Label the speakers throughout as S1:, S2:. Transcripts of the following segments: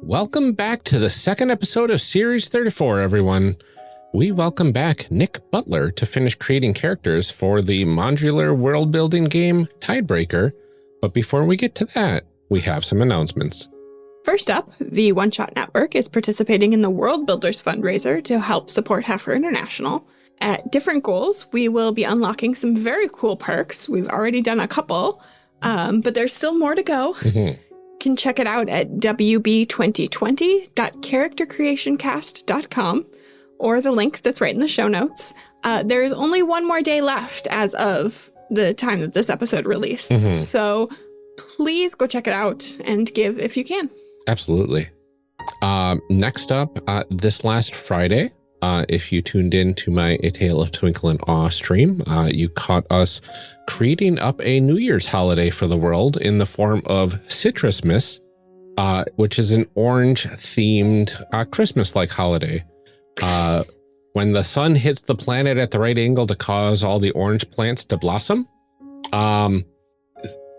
S1: Welcome back to the second episode of Series 34, everyone. We welcome back Nick Butler to finish creating characters for the modular world-building game Tidebreaker. But before we get to that, we have some announcements.
S2: First up, the One Shot Network is participating in the World Builders Fundraiser to help support Heifer International. At different goals, we will be unlocking some very cool perks. We've already done a couple, but there's still more to go. You can check it out at wb2020.charactercreationcast.com or the link that's right in the show notes. There's only one more day left as of the time that this episode released. So please go check it out and give if you can.
S1: Absolutely. Next up, this last Friday, if you tuned in to my A Tale of Twinkle and Awe stream, you caught us creating up a New Year's holiday for the world in the form of Citrusmas, which is an orange-themed Christmas-like holiday. When the sun hits the planet at the right angle to cause all the orange plants to blossom,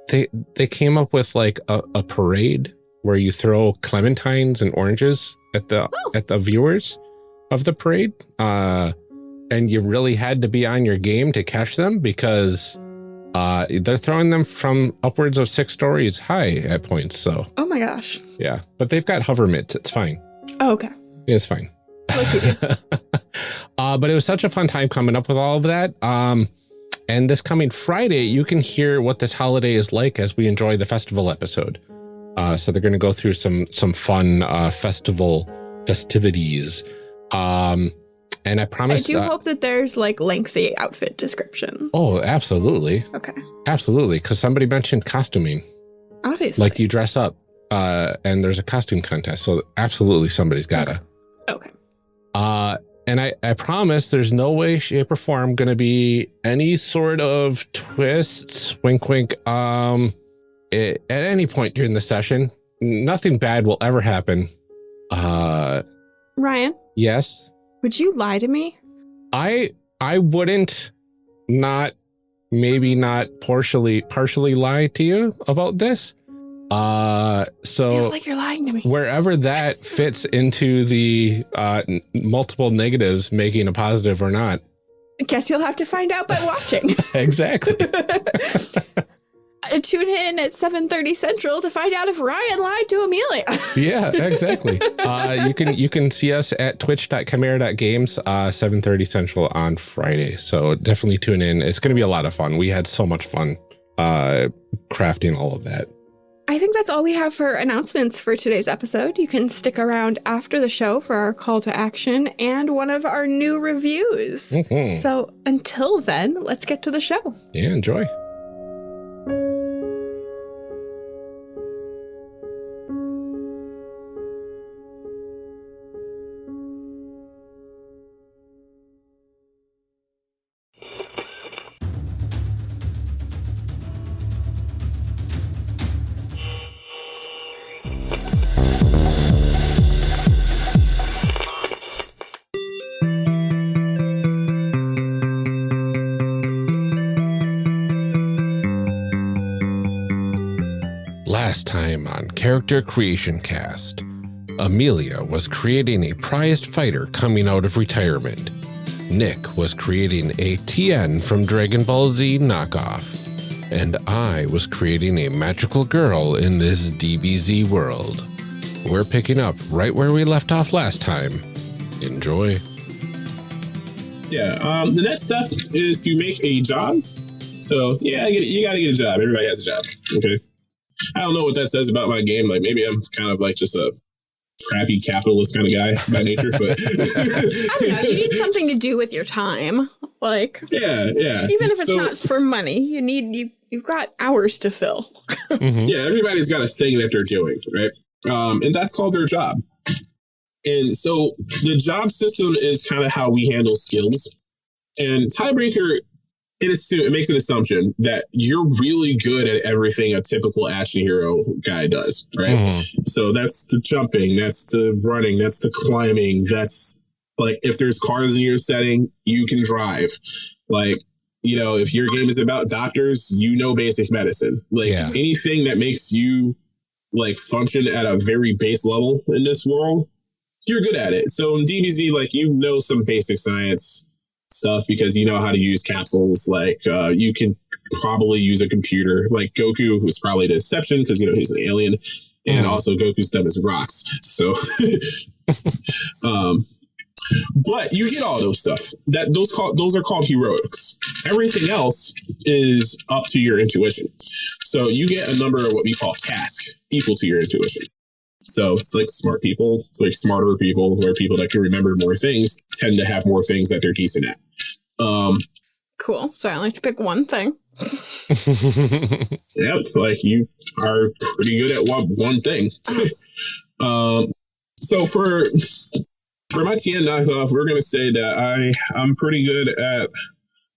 S1: they came up with like a parade where you throw clementines and oranges at the viewers of the parade, and you really had to be on your game to catch them because they're throwing them from upwards of 6 stories high at points. So,
S2: oh my gosh,
S1: yeah, but they've got hover mitts. It's fine.
S2: Oh, okay,
S1: it's fine. But it was such a fun time coming up with all of that. And this coming Friday, you can hear what this holiday is like as we enjoy the festival episode. So they're going to go through some fun festivities. And I promise.
S2: I do hope that there's like lengthy outfit descriptions.
S1: Oh, absolutely.
S2: Okay.
S1: Absolutely. Because somebody mentioned costuming.
S2: Obviously.
S1: Like you dress up and there's a costume contest. So absolutely somebody's gotta.
S2: Okay.
S1: And I promise there's no way, shape, or form going to be any sort of twists, wink, wink, at any point during the session. Nothing bad will ever happen.
S2: Ryan?
S1: Yes?
S2: Would you lie to me?
S1: I wouldn't maybe not partially lie to you about this. So
S2: feels like you're lying to me.
S1: Wherever that fits into the multiple negatives making a positive or not.
S2: I guess you'll have to find out by watching.
S1: Exactly.
S2: Tune in at 7:30 Central to find out if Ryan lied to Amelia.
S1: Yeah, exactly. You can see us at twitch.chimera.games 7:30 Central on Friday. So definitely tune in. It's going to be a lot of fun. We had so much fun crafting all of that.
S2: I think that's all we have for announcements for today's episode. You can stick around after the show for our call to action and one of our new reviews. So until then, let's get to the show.
S1: Yeah, enjoy. Last time on Character Creation Cast, Amelia was creating a prized fighter coming out of retirement. Nick was creating a Tien from Dragon Ball Z knockoff. And I was creating a magical girl in this DBZ world. We're picking up right where we left off last time. Enjoy.
S3: Yeah, the next step is to make a job. So, yeah, you gotta get a job. Everybody has a job. Okay. I don't know what that says about my game. Like, maybe I'm kind of like just a crappy capitalist kind of guy by nature, but
S2: I don't know. You need something to do with your time. Like,
S3: yeah.
S2: Even if it's not for money, you've got hours to fill.
S3: Yeah, everybody's got a thing that they're doing, right? And that's called their job. And so the job system is kind of how we handle skills. And Tidebreaker, it makes an assumption that you're really good at everything a typical action hero guy does, right? So that's the jumping, that's the running, that's the climbing, that's like if there's cars in your setting, you can drive. Like, you know, if your game is about doctors, you know basic medicine. Like anything that makes you like function at a very base level in this world, you're good at it. So in DBZ, like, you know some basic science stuff because you know how to use capsules. Like, you can probably use a computer. Like Goku, who's probably the exception because, you know, he's an alien, and also Goku's dumb as rocks. So, but you get all those stuff. Those are called heroics. Everything else is up to your intuition. So you get a number of what we call tasks equal to your intuition. So it's like smart people, like smarter people, or people that can remember more things, tend to have more things that they're decent at.
S2: Cool. So I only have to pick one thing.
S3: Yeah, it's like you are pretty good at one thing. So for my TN knockoff, we're going to say that I'm pretty good at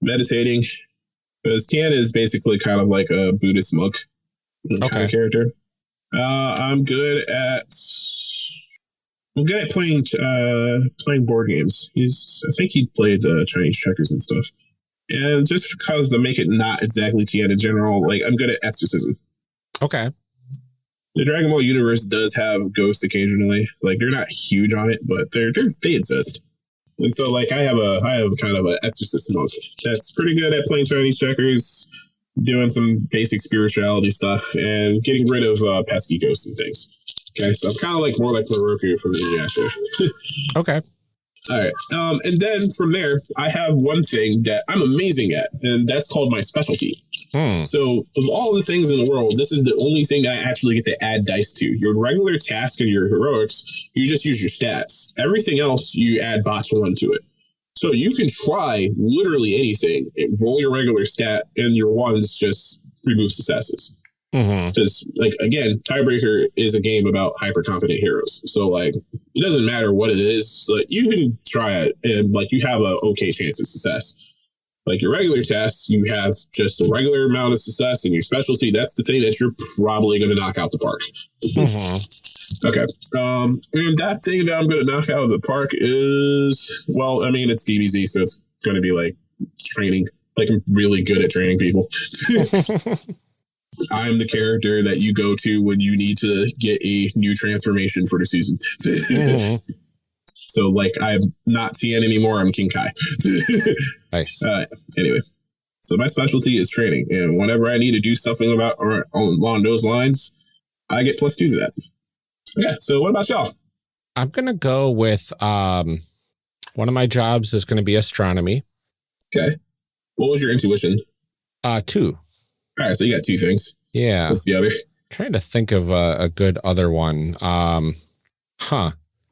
S3: meditating, because TN is basically kind of like a Buddhist monk kind of character. I'm good at playing board games. I think he played Chinese checkers and stuff. And just because to make it not exactly TN in general, like, I'm good at exorcism. Okay. The Dragon Ball universe does have ghosts occasionally. Like, they're not huge on it, but they exist. And so, like, I have kind of an exorcist monk that's pretty good at playing Chinese checkers, doing some basic spirituality stuff, and getting rid of pesky ghosts and things. Okay, so I'm kind of like more like Moroku from Inuyasha. Okay. All right. And then from there, I have one thing that I'm amazing at, and that's called my specialty. So of all the things in the world, this is the only thing I actually get to add dice to. Your regular task and your heroics, you just use your stats. Everything else, you add +1 to it. So you can try literally anything. Roll your regular stat, and your ones just remove successes. Because, like, again, Tiebreaker is a game about hyper competent heroes. So, like, it doesn't matter what it is. Like, you can try it, and, like, you have a okay chance of success. Like, your regular tests, you have just a regular amount of success, and your specialty, that's the thing that you're probably going to knock out the park. Okay. And that thing that I'm going to knock out of the park is, well, I mean, it's DBZ, so it's going to be, like, training. Like, I'm really good at training people. I'm the character that you go to when you need to get a new transformation for the season. So, like, I'm not TN anymore. I'm King Kai. Nice. Anyway, so my specialty is training, and whenever I need to do something along those lines, I get +2 to that. Yeah. So, what about y'all?
S1: I'm gonna go with one of my jobs is going to be astronomy.
S3: Okay. What was your intuition?
S1: 2.
S3: All right, so you got 2 things. Yeah. What's the other?
S1: Trying to think of a good other one. I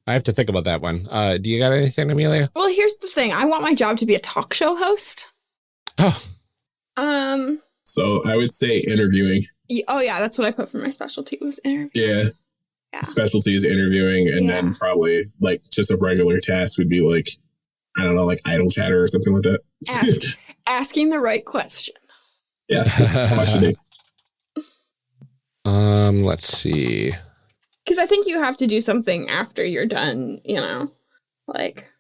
S1: have to think about that one. Do you got anything, Amelia?
S2: Well, here's the thing. I want my job to be a talk show host.
S1: Oh.
S3: So I would say interviewing.
S2: Oh, yeah. That's what I put for my specialty was interviewing.
S3: Yeah. Specialty is interviewing, and then probably, like, just a regular task would be, like, I don't know, like idle chatter or something like that.
S2: Asking the right question.
S3: Yeah, just questioning.
S1: Let's see.
S2: Because I think you have to do something after you're done, you know, like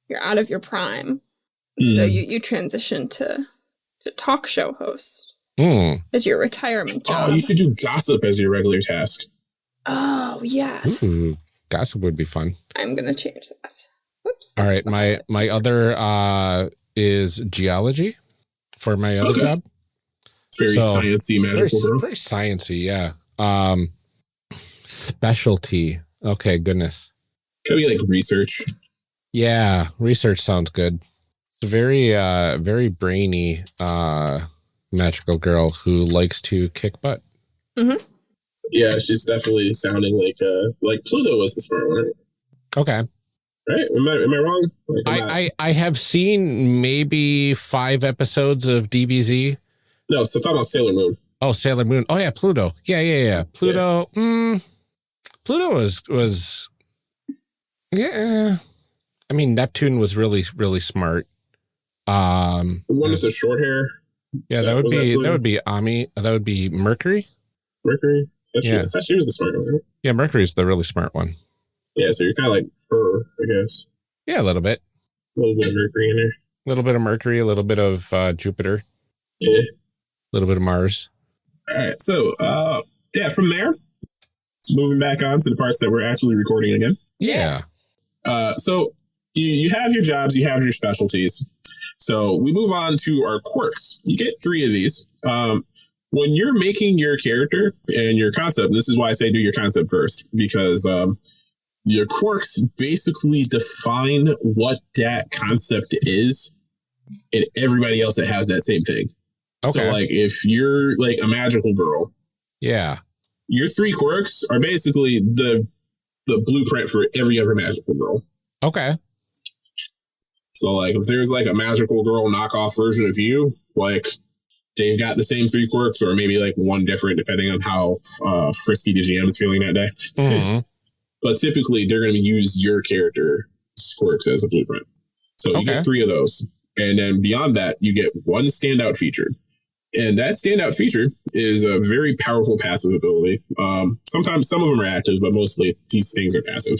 S2: you're out of your prime. So you transition to talk show host as your retirement job.
S3: Oh, you could do gossip as your regular task.
S2: Oh, yes.
S1: Ooh, gossip would be fun.
S2: I'm going to change that. Whoops.
S1: All right. My other is geology for my other job.
S3: Very sciencey, magical.
S1: Very sciencey, yeah. Specialty. Okay, goodness.
S3: Could be like research.
S1: Yeah, research sounds good. It's a very brainy magical girl who likes to kick butt.
S3: Yeah, she's definitely sounding like Pluto was the smart one.
S1: Okay.
S3: Right? Am I wrong?
S1: I have seen maybe 5 episodes of DBZ.
S3: No, so talking about Sailor Moon.
S1: Oh, Sailor Moon. Oh, yeah, Pluto. Yeah. Pluto. Yeah. Pluto was. Yeah. I mean, Neptune was really, really smart.
S3: The one with the short hair.
S1: Yeah, that would be Ami. That would be Mercury.
S3: Mercury. I thought she was the smart one. Right?
S1: Yeah, Mercury's the really smart one.
S3: Yeah, so you're kind of like her, I guess.
S1: Yeah, a little bit.
S3: A little bit of Mercury in there.
S1: A little bit of Mercury, a little bit of Jupiter.
S3: Yeah.
S1: A little bit of Mars.
S3: All right. So, from there, moving back on to the parts that we're actually recording again.
S1: Yeah.
S3: So you have your jobs, you have your specialties. So we move on to our quirks. You get 3 of these. When you're making your character and your concept, this is why I say do your concept first, because your quirks basically define what that concept is, and everybody else that has that same thing.
S1: Okay.
S3: So, like, if you're like a magical girl,
S1: Yeah.
S3: your 3 quirks are basically the blueprint for every other magical girl.
S1: Okay.
S3: So, like, if there's like a magical girl knockoff version of you, like, they've got the same 3 quirks, or maybe like one different, depending on how frisky the GM is feeling that day.
S1: Mm-hmm.
S3: But typically, they're going to use your character's quirks as a blueprint. So you get 3 of those. And then beyond that, you get 1 standout feature. And that standout feature is a very powerful passive ability. Sometimes some of them are active, but mostly these things are passive.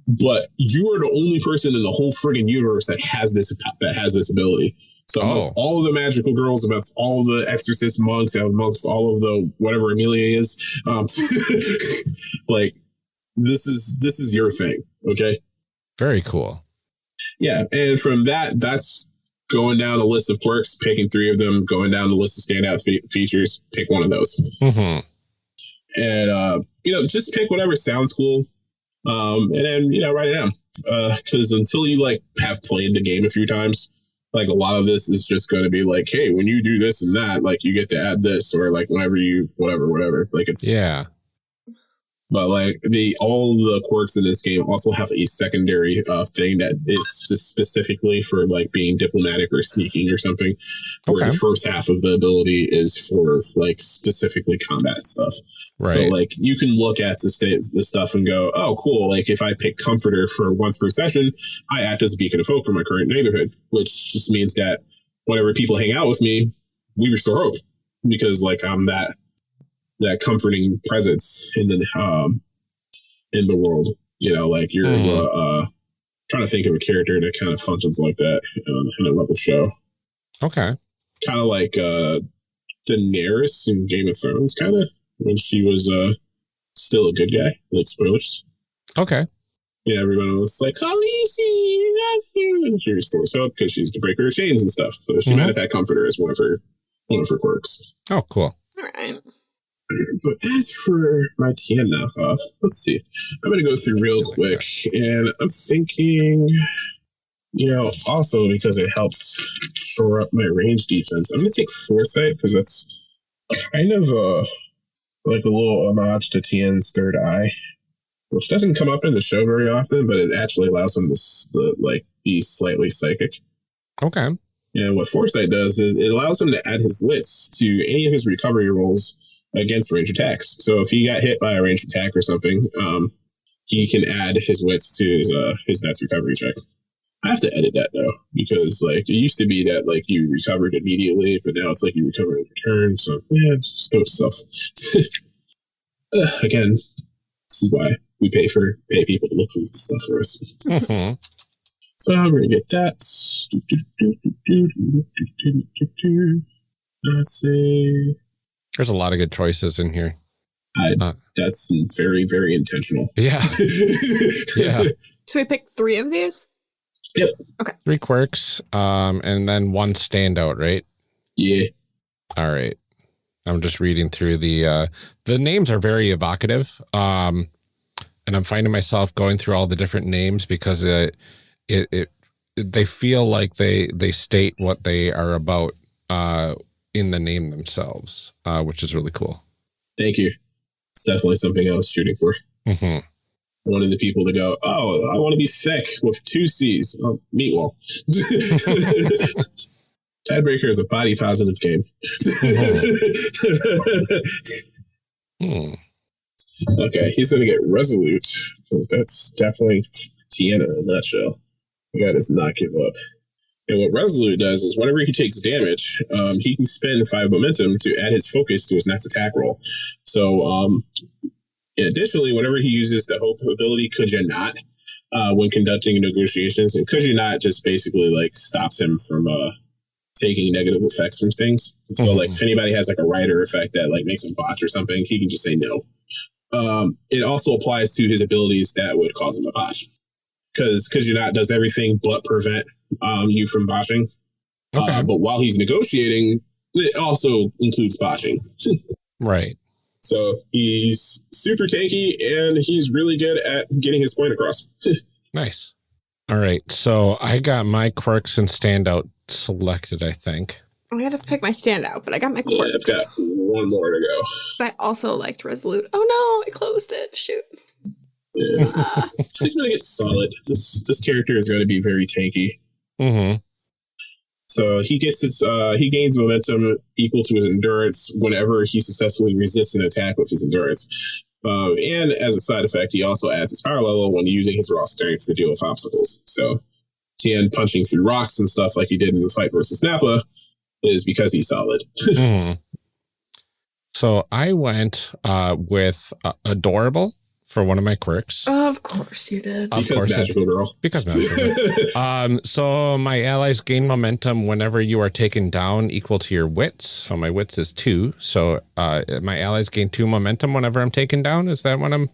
S3: But you are the only person in the whole friggin' universe that has this ability. So amongst all of the magical girls, amongst all of the exorcist monks, and amongst all of the whatever Amelia is, like this is your thing. Okay.
S1: Very cool.
S3: Yeah, and from that's going down a list of quirks, picking 3 of them, going down the list of standout features, pick one of those.
S1: Mm-hmm.
S3: And, just pick whatever sounds cool. And then, write it down. Because until you, like, have played the game a few times, like, a lot of this is just going to be like, hey, when you do this and that, like, you get to add this, or, like, whenever you, whatever. Like, it's...
S1: Yeah.
S3: But like all the quirks in this game also have a secondary thing that is specifically for like being diplomatic or sneaking or something. Where the first half of the ability is for like specifically combat stuff. Right. So like you can look at the stuff and go, oh, cool. Like if I pick Comforter for once per session, I act as a beacon of hope for my current neighborhood, which just means that whenever people hang out with me, we restore hope because like I'm that comforting presence in the world, like you're trying to think of a character that kind of functions like that in a level show.
S1: Okay.
S3: Kind of like Daenerys in Game of Thrones, kind of when she was still a good guy. Like spoilers.
S1: Okay.
S3: Yeah, everyone was like, "Khaleesi, we love you," and she restores hope because she's the breaker of chains and stuff. So she might have had Comforter as one of her quirks.
S1: Oh, cool.
S2: All right.
S3: But as for my TN knockoff, let's see. I'm going to go through real quick. And I'm thinking, also because it helps shore up my range defense, I'm going to take Foresight because that's kind of like a little homage to TN's Third Eye, which doesn't come up in the show very often, but it actually allows him to be slightly psychic.
S1: Okay.
S3: And what Foresight does is it allows him to add his wits to any of his recovery rolls against range attacks. So if he got hit by a range attack or something, he can add his wits to his next recovery check. I have to edit that though, because like it used to be that like you recovered immediately, but now it's like you recover in return. So yeah, it's good stuff. Again, this is why we pay people to look for this stuff for us. Mm-hmm. So I'm gonna get that. Let's see.
S1: There's a lot of good choices in here.
S3: That's very, very intentional.
S1: Yeah. Yeah.
S2: So we picked 3 of these?
S3: Yep.
S2: Okay.
S1: 3 quirks, and then 1 standout, right?
S3: Yeah.
S1: All right. I'm just reading through the names are very evocative. And I'm finding myself going through all the different names because they feel like they state what they are about in the name themselves, which is really cool. Thank you.
S3: It's definitely something I was shooting for.
S1: Mm-hmm.
S3: Wanting the people to go, oh, I want to be thick with 2 C's. Oh, Meatwall. Tiebreaker is a body positive game. Okay, he's going to get Resolute, because that's definitely Tiana in a nutshell. The guy does not give up. And what Resolute does is whenever he takes damage, he can spend 5 momentum to add his focus to his next attack roll. So, additionally, whenever he uses the Hope ability, Could You Not, when conducting negotiations, and Could You Not just basically like stops him from taking negative effects from things. So, like, if anybody has like a rider effect that like makes him botch or something, he can just say no. it also applies to his abilities that would cause him to botch. Because you're not does everything but prevent you from botching.
S1: Okay.
S3: But while he's negotiating, it also includes botching.
S1: Right.
S3: So he's super tanky, and he's really good at getting his point across.
S1: Nice. All right. So I got my Quirks and Standout selected, I think.
S2: I had to pick my Standout, but I got my
S3: Yeah,
S2: Quirks.
S3: I've got one more to go.
S2: But I also liked Resolute. Oh no, I closed it. Shoot.
S3: Yeah. He's going to get solid. This character is going to be very tanky.
S1: Mm-hmm.
S3: So he gains momentum equal to his endurance whenever he successfully resists an attack with his endurance. And as a side effect, he also adds his power level when using his raw strength to deal with obstacles. So again, punching through rocks and stuff like he did in the fight versus Nappa is because he's solid.
S1: Mm-hmm. So I went with Adorable for one of my Quirks.
S2: Of course you did.
S3: Because magical girl.
S1: Because magical girl. So my allies gain momentum whenever you are taken down equal to your wits. So my wits is 2. So my allies gain 2 momentum whenever I'm taken down. Is that what I'm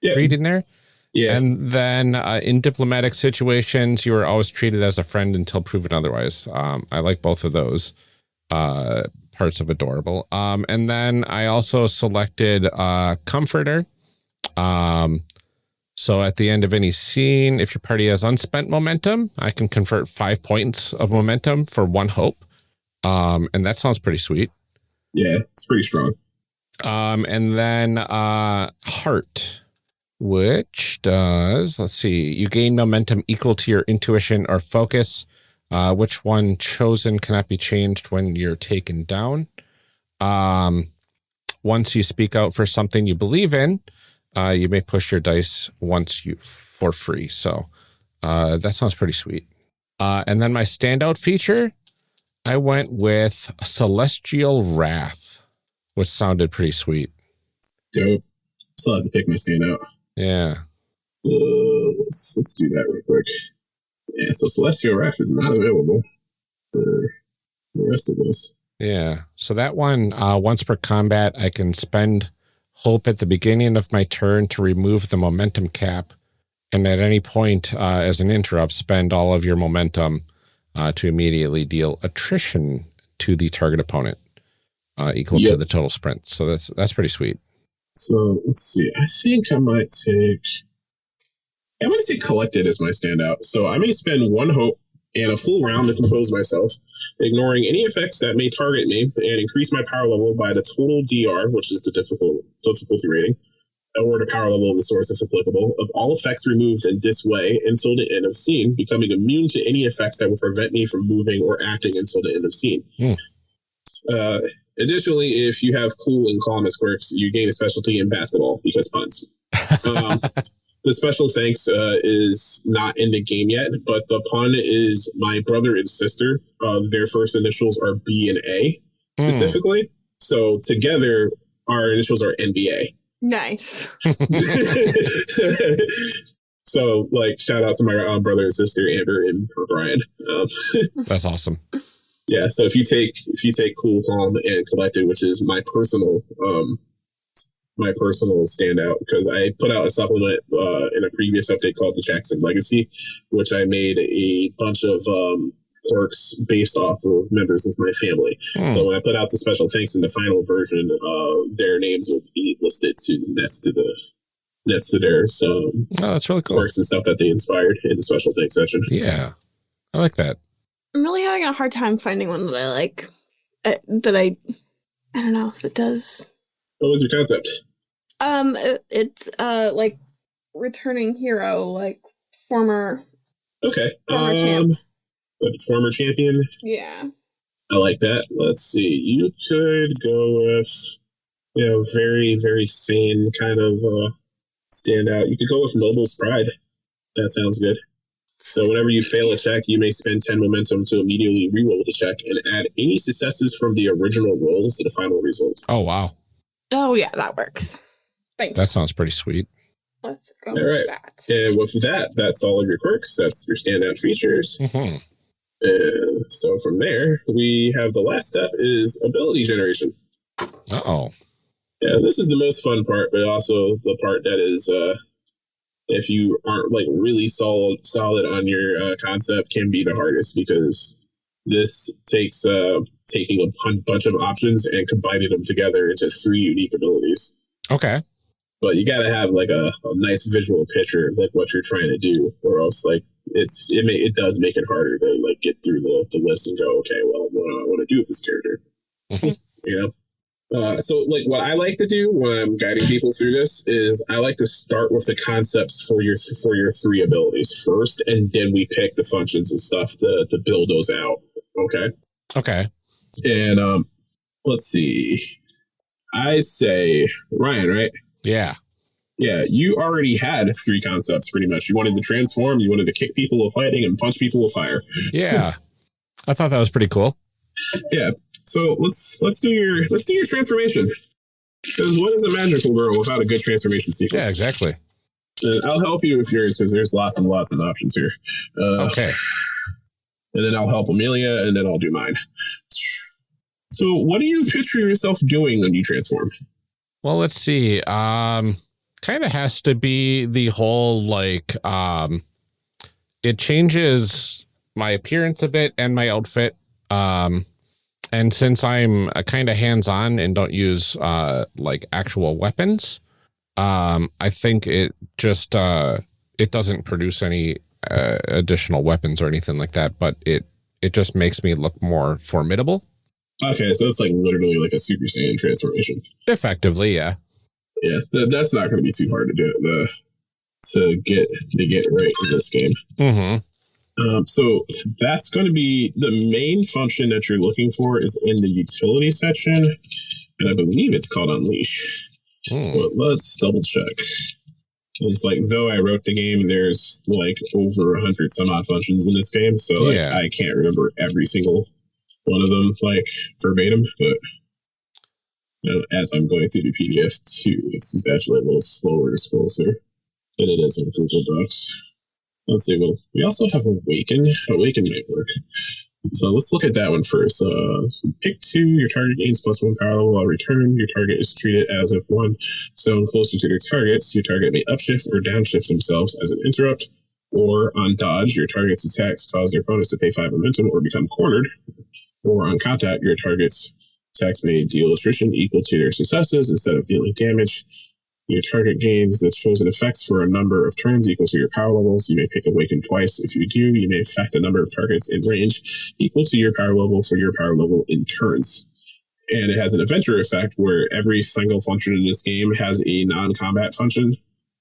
S1: reading there?
S3: Yeah.
S1: And then in diplomatic situations, you are always treated as a friend until proven otherwise. I like both of those parts of Adorable. And then I also selected Comforter. So at the end of any scene, if your party has unspent momentum, I can convert 5 points of momentum for 1 hope. And that sounds pretty sweet.
S3: Yeah, it's pretty strong.
S1: And then Heart, which does, let's see, you gain momentum equal to your intuition or focus. Which one chosen cannot be changed when you're taken down. Once you speak out for something you believe in, you may push your dice once for free. So that sounds pretty sweet. And then my Standout feature, I went with Celestial Wrath, which sounded pretty sweet.
S3: Dope. Still have to pick my Standout.
S1: Yeah.
S3: Let's do that real quick. Yeah, so Celestial Wrath is not available for the rest of this.
S1: Yeah. So that one, once per combat, I can spend hope at the beginning of my turn to remove the momentum cap, and at any point as an interrupt, spend all of your momentum to immediately deal attrition to the target opponent equal to the total sprint. So that's pretty sweet.
S3: So let's see. I think I'm going to say Collected as my Standout. So I may spend 1 hope and a full round to compose myself, ignoring any effects that may target me, and increase my power level by the total DR, which is the difficulty rating, or the power level of the source if applicable, of all effects removed in this way until the end of scene, becoming immune to any effects that will prevent me from moving or acting until the end of scene. Additionally, if you have Cool and Calm as quirks, you gain a specialty in basketball because puns. The special thanks is not in the game yet, but the pun is my brother and sister. Their first initials are B and A specifically. So together, our initials are NBA.
S2: Nice.
S3: So, shout out to my brother and sister, Amber and Brian.
S1: That's awesome.
S3: Yeah. So if you take Cool, Calm, and Collected, which is my personal Standout, because I put out a supplement in a previous update called the Jackson Legacy, which I made a bunch of quirks based off of members of my family. So when I put out the special thanks in the final version, their names will be listed next to their
S1: that's really cool.
S3: Quirks and stuff that they inspired in the special thanks section.
S1: Yeah, I like that.
S2: I'm really having a hard time finding one that I like. I don't know if it does.
S3: What was your concept?
S2: It's like returning hero, former.
S3: Okay.
S2: Champ.
S3: Former champion.
S2: Yeah.
S3: I like that. Let's see. You could go with, very, very sane kind of Standout. You could go with Noble's Pride. That sounds good. So whenever you fail a check, you may spend 10 momentum to immediately reroll the check and add any successes from the original roll to the final result.
S1: Oh, wow.
S2: Oh, yeah, that works. Thank you.
S1: That sounds pretty sweet.
S2: Let's go
S3: all right.
S2: with that.
S3: And with that, that's all of your quirks. That's your Standout features.
S1: Mm-hmm.
S3: And so from there, we have the last step is ability generation.
S1: Uh-oh.
S3: Yeah, this is the most fun part, but also the part that is, if you aren't like really solid on your concept, can be the hardest, because this takes taking a bunch of options and combining them together into 3 unique abilities.
S1: Okay.
S3: But you got to have like a nice visual picture, like what you're trying to do, or else like it does make it harder to like get through the list and go, okay, well, what do I want to do with this character? You know. So like what I like to do when I'm guiding people through this is I like to start with the concepts for your 3 abilities first, and then we pick the functions and stuff to build those out. Okay.
S1: Okay.
S3: And let's see. I say Ryan, right?
S1: Yeah.
S3: Yeah, you already had 3 concepts pretty much. You wanted to transform, you wanted to kick people with lightning, and punch people with fire.
S1: Yeah. I thought that was pretty cool.
S3: Yeah. So let's do your transformation. Because what is a magical girl without a good transformation sequence?
S1: Yeah, exactly.
S3: And I'll help you with yours, because there's lots and lots of options here.
S1: Okay.
S3: And then I'll help Amelia, and then I'll do mine. So what do you picture yourself doing when you transform?
S1: Well, let's see. Kind of has to be the whole, like, it changes my appearance a bit and my outfit. And since I'm kind of hands-on and don't use, like, actual weapons, I think it just, it doesn't produce any additional weapons or anything like that, but it just makes me look more formidable.
S3: Okay, so it's like literally like a Super Saiyan transformation.
S1: Effectively, yeah.
S3: Yeah, that's not going to be too hard to do to get right in this game.
S1: Mm-hmm.
S3: So that's going to be the main function that you're looking for is in the utility section, and I believe it's called Unleash. But let's double check. It's like, though I wrote the game, there's like over 100 some odd functions in this game, so like,
S1: yeah.
S3: I can't remember every single one of them like verbatim, but you know, as I'm going through the PDF too, it's actually a little slower to scroll through than it is in Google Docs. Let's see. Well, we also have Awaken. Awaken might work. So let's look at that one first. Pick 2. Your target gains +1 power level while return. Your target is treated as if 1 zone closer to their targets. Your target may upshift or downshift themselves as an interrupt. Or on dodge, your target's attacks cause their opponents to pay 5 momentum or become cornered. Or on contact, your target's attacks may deal attrition equal to their successes instead of dealing damage. Your target gains the chosen effects for a number of turns equal to your power levels. You may pick Awaken twice. If you do, you may affect a number of targets in range equal to your power level for your power level in turns. And it has an adventure effect where every single function in this game has a non-combat function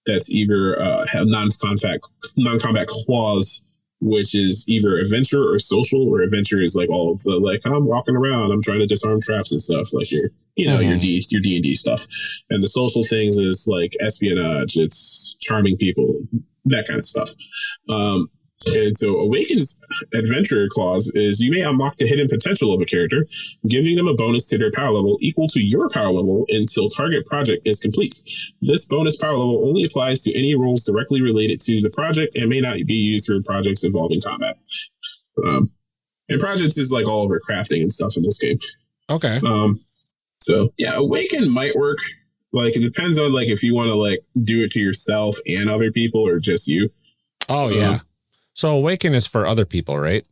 S3: that's either have non-combat clause, which is either adventure or social, or adventure is like all of the, like, I'm walking around, I'm trying to disarm traps and stuff, like your D&D stuff. And the social things is like espionage, it's charming people, that kind of stuff. And so Awaken's adventure clause is you may unlock the hidden potential of a character, giving them a bonus to their power level equal to your power level until target project is complete. This bonus power level only applies to any roles directly related to the project and may not be used for projects involving combat. And projects is like all over crafting and stuff in this game.
S1: Okay.
S3: So yeah, Awaken might work. Like it depends on like if you want to like do it to yourself and other people or just you.
S1: Oh yeah. So Awaken is for other people, right?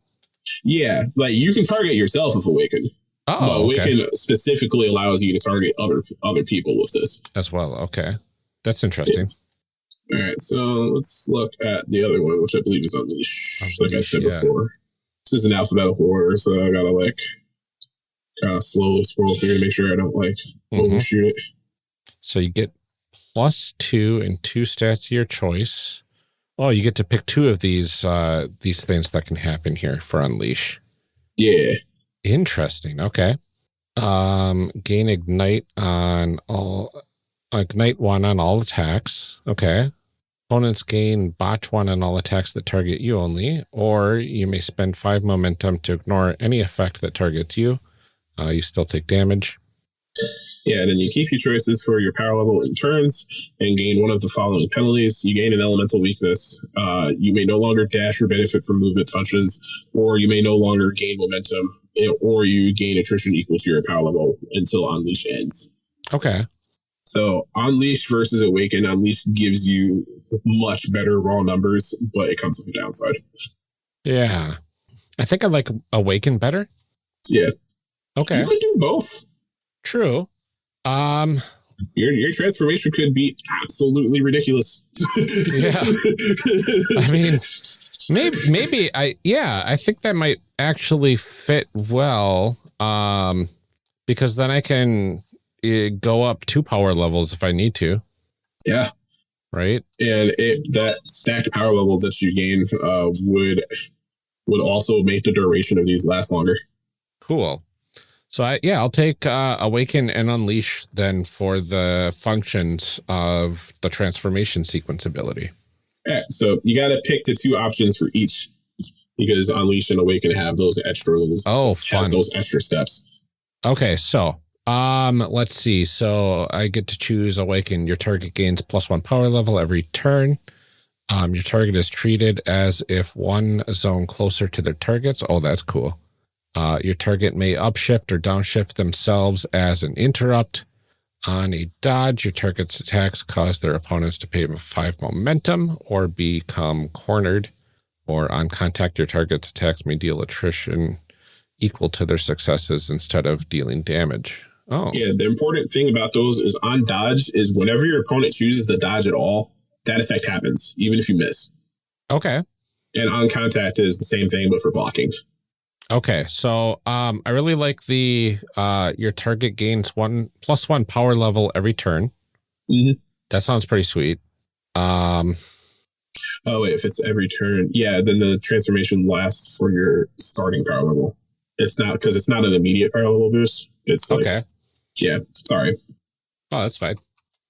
S3: Yeah, like you can target yourself with Awaken.
S1: Oh,
S3: but Awaken specifically allows you to target other people with this
S1: as well. Okay, that's interesting.
S3: All right, so let's look at the other one, which I believe is Unleash. Like I said before, this is an alphabetical order, so I gotta like kind of slowly scroll through to make sure I don't like overshoot it.
S1: So you get +2 and 2 stats of your choice. Oh, you get to pick 2 of these things that can happen here for Unleash.
S3: Yeah.
S1: Interesting. Okay. Gain Ignite on all Ignite 1 on all attacks. Okay. Opponents gain Botch 1 on all attacks that target you only, or you may spend 5 momentum to ignore any effect that targets you. You still take damage.
S3: Yeah, and then you keep your choices for your power level in turns and gain one of the following penalties. You gain an elemental weakness. You may no longer dash or benefit from movement functions, or you may no longer gain momentum, or you gain attrition equal to your power level until Unleash ends.
S1: Okay.
S3: So Unleash versus Awaken. Unleash gives you much better raw numbers, but it comes with a downside.
S1: Yeah. I think I like Awaken better.
S3: Yeah.
S1: Okay.
S3: You could do both.
S1: True.
S3: Your transformation could be absolutely ridiculous.
S1: Yeah. I mean, maybe I think that might actually fit well. Because then I can go up 2 power levels if I need to.
S3: Yeah.
S1: Right.
S3: And that stacked power level that you gain would also make the duration of these last longer.
S1: Cool. So I'll take Awaken and Unleash then for the functions of the transformation sequence ability.
S3: All right, so you got to pick the 2 options for each, because Unleash and Awaken have those extra levels.
S1: Oh, fun.
S3: Has those extra steps.
S1: Okay, so let's see. So I get to choose Awaken. Your target gains +1 power level every turn. Your target is treated as if one zone closer to their targets. Oh, that's cool. Your target may upshift or downshift themselves as an interrupt. On a dodge, your target's attacks cause their opponents to pay 5 momentum or become cornered. Or on contact, your target's attacks may deal attrition equal to their successes instead of dealing damage. Oh.
S3: Yeah, the important thing about those is on dodge is whenever your opponent chooses to dodge at all, that effect happens, even if you miss.
S1: Okay.
S3: And on contact is the same thing, but for blocking.
S1: Okay, so I really like the your target gains +1 power level every turn.
S3: Mm-hmm.
S1: That sounds pretty sweet.
S3: Oh wait, if it's every turn, yeah, then the transformation lasts for your starting power level. It's not, because it's not an immediate power level boost. It's like,
S1: okay.
S3: Yeah, sorry.
S1: Oh, that's fine.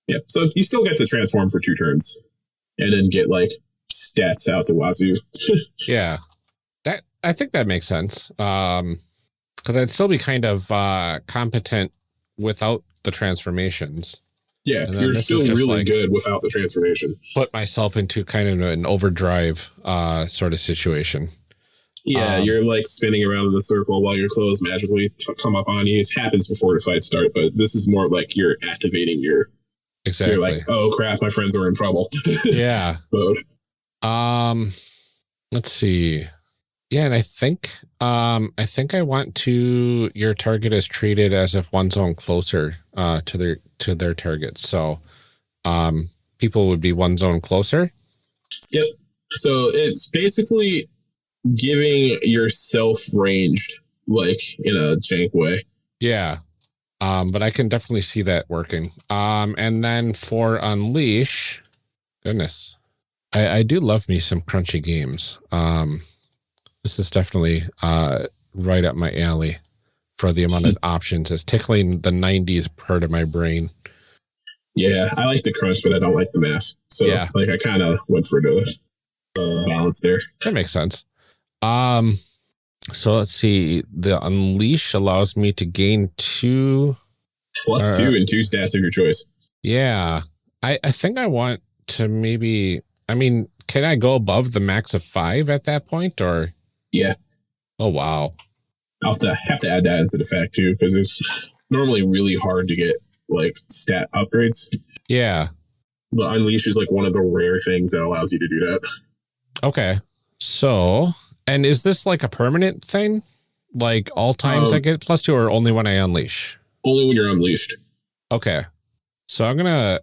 S3: Yeah, so you still get to transform for 2 turns, and then get like stats out the wazoo.
S1: Yeah. I think that makes sense. Because I'd still be kind of competent without the transformations.
S3: Yeah, you're still really good without the transformation.
S1: Put myself into kind of an overdrive sort of situation.
S3: Yeah, you're like spinning around in a circle while your clothes magically come up on you. It happens before the fight starts, but this is more like you're activating your...
S1: Exactly.
S3: You're like, oh crap, my friends are in trouble.
S1: Yeah.
S3: Mode.
S1: Let's see. Yeah, and I think I want to. Your target is treated as if one zone closer to their target. So, people would be one zone closer.
S3: Yep. So it's basically giving yourself ranged, like in a jank way.
S1: Yeah. But I can definitely see that working. And then for Unleash, goodness, I do love me some crunchy games. This is definitely right up my alley for the amount of options. It's tickling the 90s part of my brain.
S3: Yeah, I like the crunch, but I don't like the math. So
S1: yeah.
S3: Like I kind of went for the balance there.
S1: That makes sense. So let's see. The Unleash allows me to gain 2
S3: plus 2 and 2 stats of your choice.
S1: Yeah. I think I want to maybe, I mean, can I go above the max of 5 at that point, or?
S3: Yeah.
S1: Oh, wow.
S3: I'll have to add that into the fact too, because it's normally really hard to get like stat upgrades.
S1: Yeah.
S3: But Unleash is like one of the rare things that allows you to do that.
S1: Okay. So, and is this like a permanent thing? Like all times I get +2, or only when I unleash?
S3: Only when you're unleashed.
S1: Okay. So I'm gonna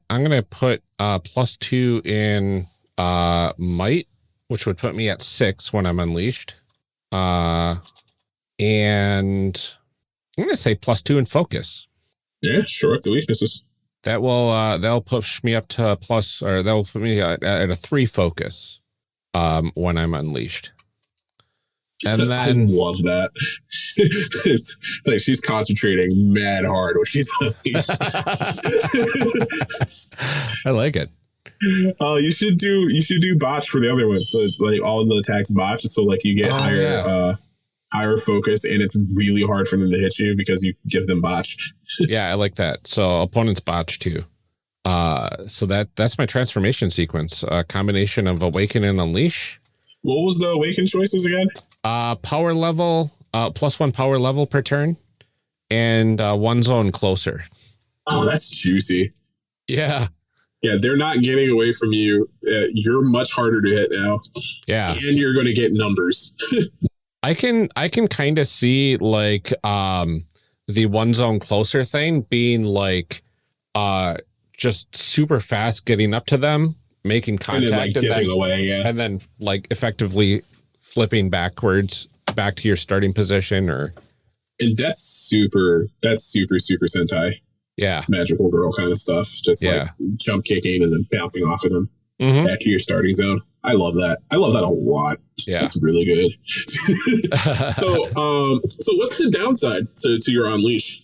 S1: put +2 in might, which would put me at 6 when I'm unleashed. And I'm gonna say +2 in focus.
S3: Yeah, sure. The weaknesses.
S1: That will that'll push me up to that'll put me at a 3 focus when I'm unleashed. And then
S3: I love that. It's like she's concentrating mad hard when she's unleashed.
S1: I like it.
S3: Oh, you should do botch for the other one. Like all of the attacks botch, so like you get higher focus, and it's really hard for them to hit you because you give them botch.
S1: Yeah, I like that. So opponents botch too. So that's my transformation sequence. A combination of Awaken and Unleash.
S3: What was the Awaken choices again?
S1: Power level, +1 power level per turn, and 1 zone closer.
S3: Oh, that's juicy.
S1: Yeah.
S3: Yeah, they're not getting away from you. You're much harder to hit now.
S1: Yeah.
S3: And you're going to get numbers.
S1: I can kind of see like the one zone closer thing being like just super fast getting up to them, making contact,
S3: and then like dipping away, yeah.
S1: And then like effectively flipping backwards back to your starting position
S3: and that's super Sentai.
S1: Yeah.
S3: Magical girl kind of stuff. Just like jump kicking and then bouncing off of them back to your starting zone. I love that. I love that a lot.
S1: Yeah.
S3: That's really good. So what's the downside to your Unleash?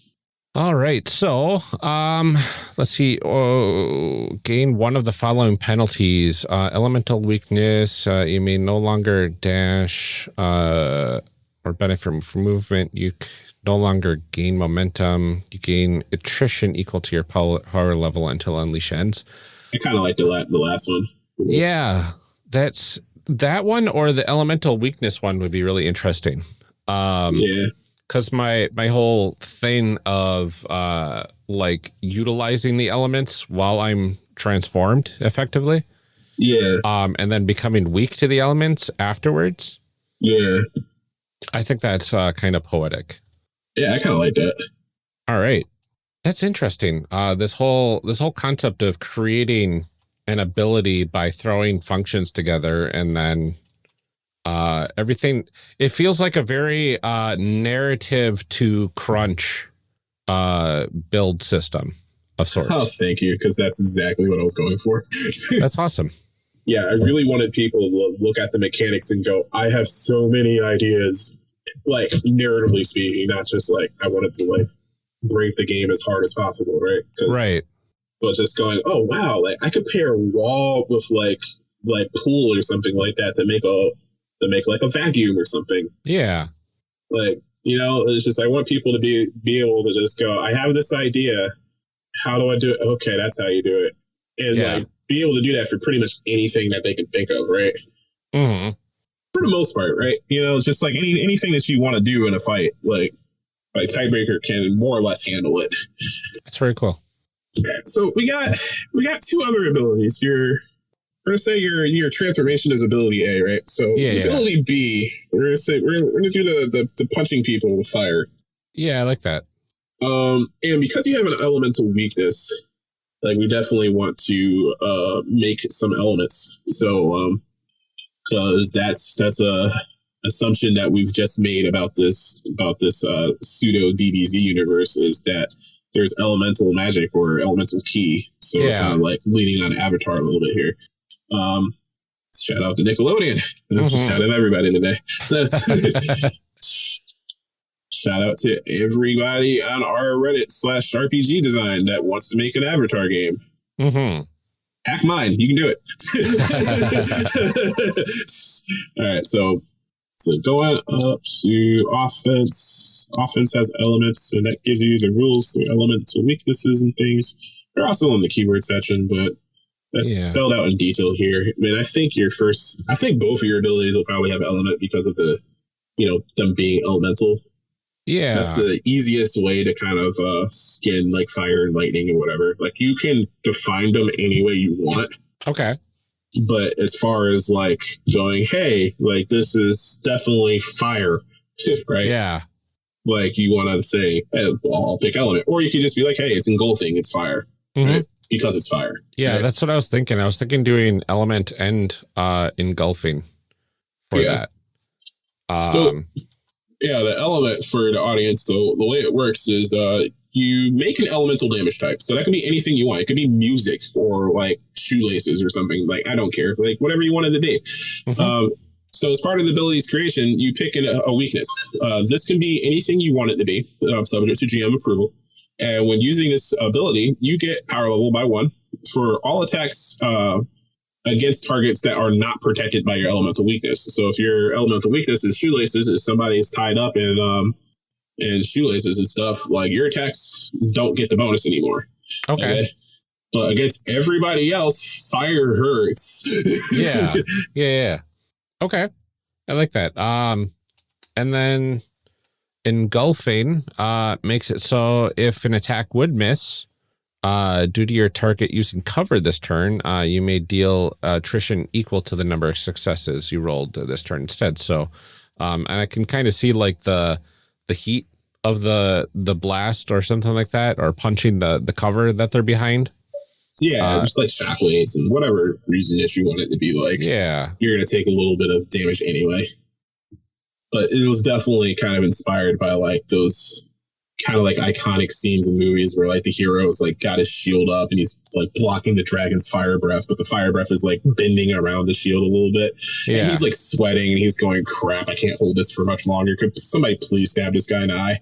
S1: All right. So, let's see. Gain one of the following penalties. Elemental weakness. You may no longer dash or benefit from movement. You no longer gain momentum. You gain attrition equal to your power level until Unleash ends.
S3: I kind of like the last one.
S1: Yeah, that's that one, or the elemental weakness one would be really interesting.
S3: Yeah.
S1: Because my whole thing of like utilizing the elements while I'm transformed effectively.
S3: Yeah.
S1: And then becoming weak to the elements afterwards.
S3: Yeah.
S1: I think that's kind of poetic.
S3: Yeah, I kind of like that.
S1: All right. That's interesting. This whole concept of creating an ability by throwing functions together and then everything, it feels like a very narrative to crunch build system of sorts.
S3: Oh, thank you, because that's exactly what I was going for.
S1: That's awesome.
S3: Yeah, I really wanted people to look at the mechanics and go, I have so many ideas, like narratively speaking, not just like I wanted to like break the game as hard as possible, right?
S1: Right.
S3: But just going, oh wow, like I could pair wall with like pool or something like that to make like a vacuum or something.
S1: Yeah.
S3: Like, you know, it's just I want people to be able to just go, I have this idea. How do I do it? Okay, that's how you do it. And like be able to do that for pretty much anything that they can think of, right?
S1: Mm-hmm.
S3: For the most part, right? You know, it's just like anything that you want to do in a fight, like Tiebreaker can more or less handle it.
S1: That's very cool.
S3: So we got two other abilities. We're gonna say your transformation is ability A, right? So ability B, we're gonna say we're gonna do the punching people with fire.
S1: Yeah, I like that.
S3: And because you have an elemental weakness, like we definitely want to make some elements. So because that's a assumption that we've just made about this pseudo DBZ universe is that there's elemental magic or elemental key. So we're kind of like leaning on Avatar a little bit here. Shout out to Nickelodeon. Just shout out everybody today. Shout out to everybody on our Reddit /RPG design that wants to make an Avatar game.
S1: Mm-hmm.
S3: Hack mine. You can do it. All right. So going up to offense. Offense has elements, and that gives you the rules for elemental weaknesses and things. They're also in the keyword section, but that's spelled out in detail here. I mean, I think both of your abilities will probably have element because of the, them being elemental.
S1: Yeah.
S3: That's the easiest way to kind of skin like fire and lightning and whatever. Like you can define them any way you want. Okay. But as far as like going, hey, like this is definitely fire, right? Yeah. Like you want to say, hey, well, I'll pick element. Or you could just be like, hey, it's engulfing, it's fire. Mm-hmm. Right? Because it's fire.
S1: Yeah, right? That's what I was thinking. I was thinking doing element and engulfing for that.
S3: The element for the audience, the way it works is you make an elemental damage type. So that can be anything you want. It could be music or like shoelaces or something. Like, I don't care. Like, whatever you want it to be. Mm-hmm. So as part of the ability's creation, you pick a weakness. This can be anything you want it to be, subject to GM approval. And when using this ability, you get power level by 1 for all attacks against targets that are not protected by your elemental weakness. So if your elemental weakness is shoelaces, if somebody is tied up in shoelaces and stuff, like your attacks don't get the bonus anymore. Okay. But against everybody else, fire hurts.
S1: Yeah. Okay. I like that. And then engulfing makes it so if an attack would miss, Due to your target using cover this turn, you may deal attrition equal to the number of successes you rolled this turn instead. So, and I can kind of see like the heat of the blast or something like that, or punching the cover that they're behind.
S3: Yeah, just like shockwaves and whatever reason that you want it to be like.
S1: Yeah.
S3: You're going to take a little bit of damage anyway. But it was definitely kind of inspired by like those kind of like iconic scenes in movies where like the hero is like got his shield up and he's like blocking the dragon's fire breath, but the fire breath is like bending around the shield a little bit. Yeah. And he's like sweating and he's going, crap, I can't hold this for much longer. Could somebody please stab this guy in the eye?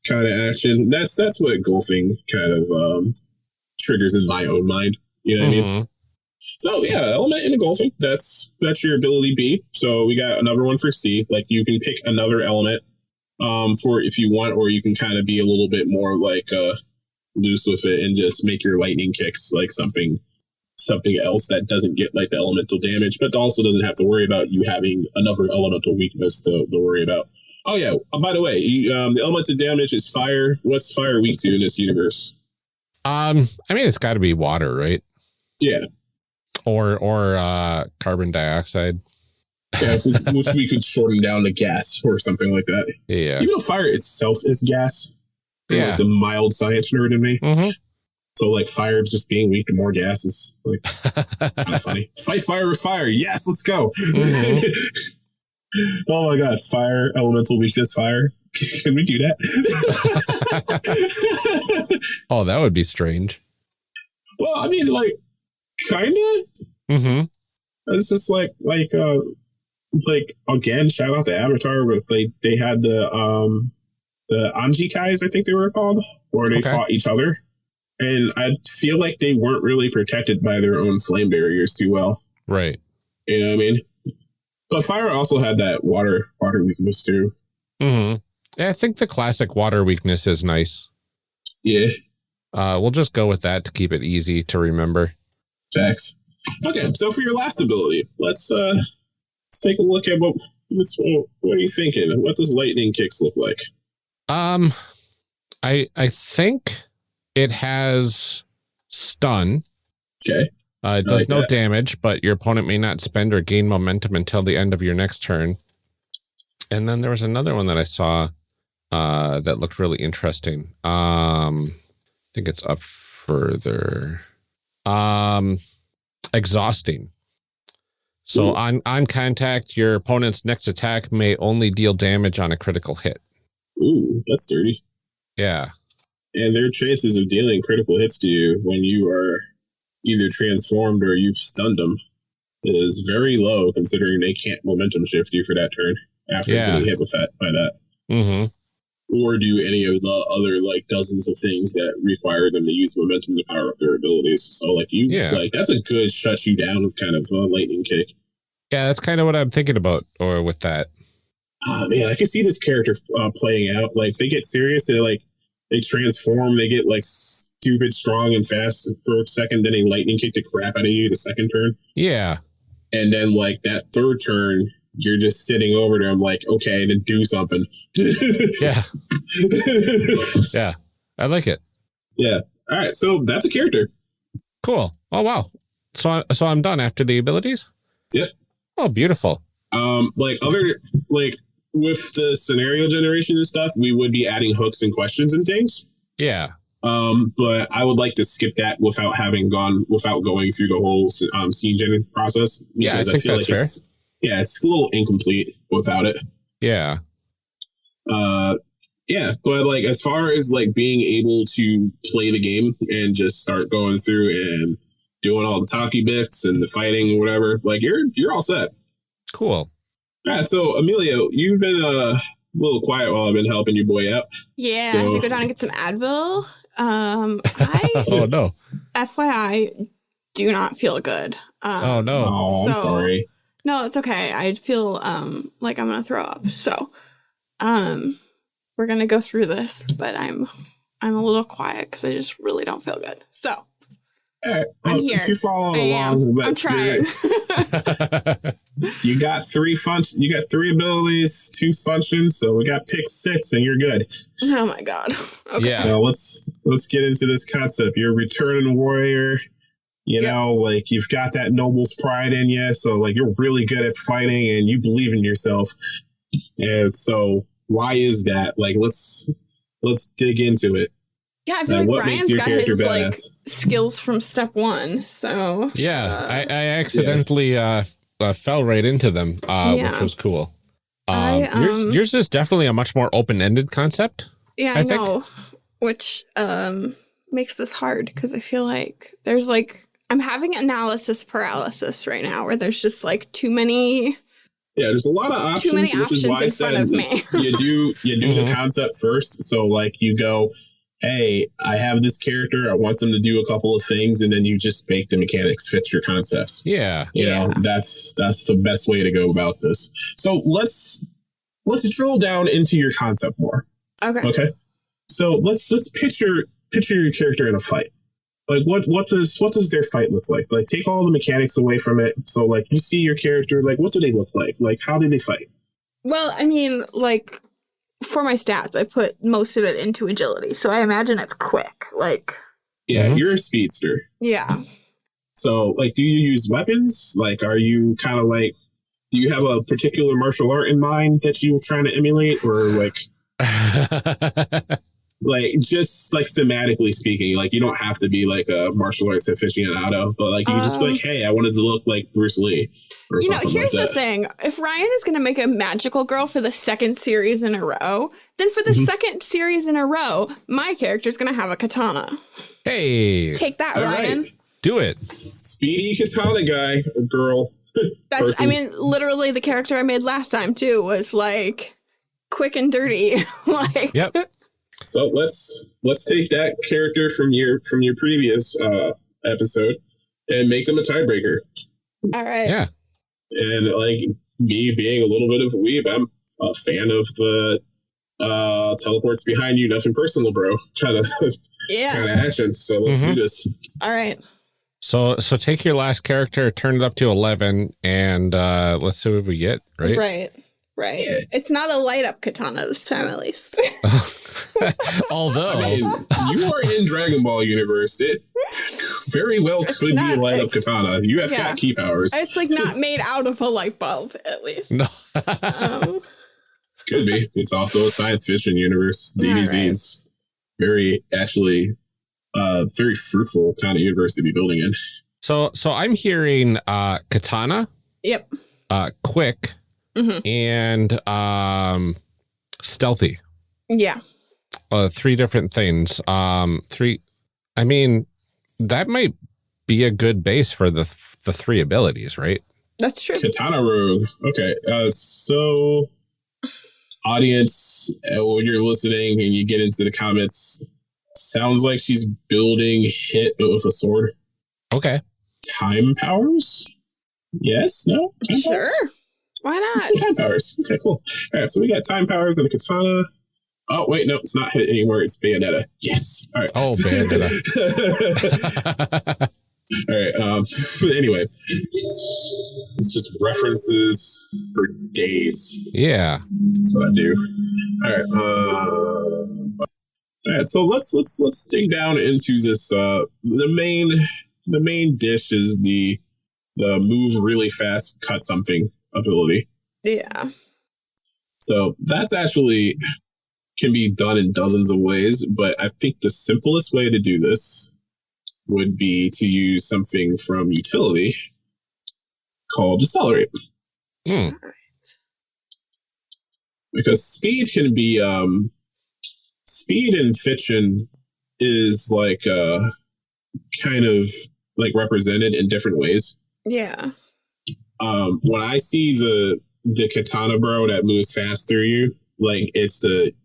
S3: Kind of action. That's what golfing kind of triggers in my own mind. You know what I mean? So yeah, element into golfing. That's your ability B. So we got another one for C. Like you can pick another element for if you want, or you can kind of be a little bit more like loose with it and just make your lightning kicks like something else that doesn't get like the elemental damage, but also doesn't have to worry about you having another elemental weakness to worry about. Oh yeah, by the way, the elemental damage is fire. What's fire weak to in this universe?
S1: I mean, it's got to be water, right?
S3: Yeah.
S1: Or carbon dioxide.
S3: Yeah, which we could shorten down to gas or something like that.
S1: Yeah.
S3: Even though fire itself is gas. Yeah. Like the mild science nerd in me. So like fire just being weak to more gas is like kind of funny. Fight fire with fire. Yes, let's go. Oh my god, fire, elemental weakness, fire. Can we do that?
S1: Oh, that would be strange.
S3: Well, I mean, like, kind of. It's just like again, shout out to Avatar, but they had the Anjikais, I think they were called, where they fought each other, and I feel like they weren't really protected by their own flame barriers too well. Right. You know what I mean? But fire also had that water weakness too.
S1: Yeah, I think the classic water weakness is nice.
S3: Yeah.
S1: We'll just go with that to keep it easy to remember.
S3: Facts. Okay, so for your last ability, let's take a look at what are you thinking? What does lightning kicks look like?
S1: I think it has stun.
S3: Okay.
S1: It does no damage, but your opponent may not spend or gain momentum until the end of your next turn. And then there was another one that I saw that looked really interesting. I think it's up further. Exhausting. So on contact, your opponent's next attack may only deal damage on a critical hit.
S3: Ooh, that's dirty.
S1: Yeah.
S3: And their chances of dealing critical hits to you when you are either transformed or you've stunned them is very low, considering they can't momentum shift you for that turn after getting hit with that by that. Or do any of the other like dozens of things that require them to use momentum to power up their abilities. So like that's a good shut you down kind of lightning kick.
S1: Yeah, that's kind of what I'm thinking about, or with that.
S3: Oh man, I can see this character playing out. Like if they get serious, they transform, they get like stupid strong and fast for a second, then they lightning kick the crap out of you the second turn.
S1: Yeah.
S3: And then like that third turn, you're just sitting over there. I'm like, okay, then do something.
S1: Yeah. Yeah. I like it.
S3: Yeah. All right. So that's a character.
S1: Cool. Oh, wow. So I'm done after the abilities?
S3: Yep.
S1: Oh, beautiful.
S3: With the scenario generation and stuff, we would be adding hooks and questions and things.
S1: Yeah.
S3: But I would like to skip that without going through the whole scene gen process.
S1: Yeah, I think that's fair.
S3: It's a little incomplete without it.
S1: Yeah.
S3: But like as far as like being able to play the game and just start going through and doing all the talky bits and the fighting or whatever, like you're all set. Cool. All right, so Amelia, you've been a little quiet while I've been helping your boy out.
S2: Yeah, I had to go down and get some Advil.
S1: Oh no.
S2: FYI, do not feel good.
S1: Oh no.
S3: Oh, I'm sorry.
S2: No, it's okay. I feel like I'm gonna throw up. So we're gonna go through this, but I'm a little quiet because I just really don't feel good. So I'm here.
S3: If you're following along,
S2: I'm trying.
S3: You got three abilities, 2 functions, so we got pick 6 and you're good.
S2: Oh my god. Okay.
S1: Yeah.
S3: So let's get into this concept. You're a returning warrior. You know, like you've got that noble's pride in you, so like you're really good at fighting and you believe in yourself. And so why is that? Like let's dig into it.
S2: Yeah, I feel like
S3: what
S2: Ryan's
S3: makes your
S2: got
S3: character
S2: his
S3: badass?
S2: like skills from step 1. So
S1: Yeah, I accidentally fell right into them, which was cool. Yours is definitely a much more open-ended concept.
S2: Yeah, I know, which makes this hard because I feel like there's like I'm having analysis paralysis right now, where there's just like too many.
S3: Yeah, there's a lot of options.
S2: Too many
S3: which
S2: options
S3: is why
S2: in front of me.
S3: you do the concept first. So like you go, hey, I have this character. I want them to do a couple of things, and then you just make the mechanics fit your concepts.
S1: Yeah,
S3: you know that's the best way to go about this. So let's drill down into your concept more. Okay. So let's picture your character in a fight. Like what does their fight look like? Like take all the mechanics away from it. So like you see your character, like what do they look like? Like how do they fight?
S2: Well, I mean, like for my stats, I put most of it into agility, so I imagine it's quick. Like
S3: you're a speedster.
S2: Yeah.
S3: So like, do you use weapons? Like, are you kind of like, do you have a particular martial art in mind that you're trying to emulate, or like? Like just like thematically speaking, like you don't have to be like a martial arts aficionado, but like you just be like, hey, I wanted to look like Bruce Lee. Or
S2: you know, here's
S3: like
S2: the thing: if Ryan is going to make a magical girl for the 2nd series in a row, then for the 2nd series in a row, my character's going to have a katana.
S1: Hey,
S2: take that,
S3: all
S2: Ryan.
S3: Right.
S1: Do it,
S3: speedy katana guy or girl.
S2: That's
S3: person.
S2: I mean, literally the character I made last time too was like quick and dirty. Like,
S1: yep.
S3: So let's take that character from your previous episode and make them a tiebreaker.
S2: All right.
S1: Yeah.
S3: And like me being a little bit of a weeb, I'm a fan of the teleports behind you, nothing personal, bro. Kind of action. So let's do this.
S2: All right.
S1: So take your last character, turn it up to 11, and let's see what we get. Right.
S2: Right. Yeah. It's not a light up katana this time, at least.
S1: Although
S3: I mean, you are in Dragon Ball universe, it very well could be a light up katana. You have got key powers.
S2: It's like not made out of a light bulb, at least.
S1: No.
S3: Could be. It's also a science fiction universe. DBZ is very very fruitful kind of universe to be building in.
S1: So I'm hearing katana.
S2: Yep.
S1: Quick. And stealthy.
S2: Yeah.
S1: 3 different things. I mean, that might be a good base for the 3 abilities, right?
S2: That's true.
S3: Katana Rogue. Okay. So audience, when you're listening and you get into the comments, sounds like she's building hit with a sword.
S1: Okay.
S3: Time powers? Yes? No? Time
S2: sure.
S3: Powers?
S2: Why not?
S3: Time powers. Okay, cool. All right, so we got time powers and a katana. Oh, wait, no, it's not hit anymore. It's Bayonetta. Yes. All right.
S1: Oh, Bayonetta.
S3: All right. Anyway, it's just references for days.
S1: Yeah.
S3: That's what I do. All right. All right. So let's dig down into this. The main dish is the move really fast, cut something ability.
S2: Yeah.
S3: So that's actually can be done in dozens of ways, but I think the simplest way to do this would be to use something from utility called Accelerate.
S1: Mm.
S3: Because speed can be speed in fiction is like kind of like represented in different ways.
S2: Yeah.
S3: When I see the katana bro that moves fast through you, like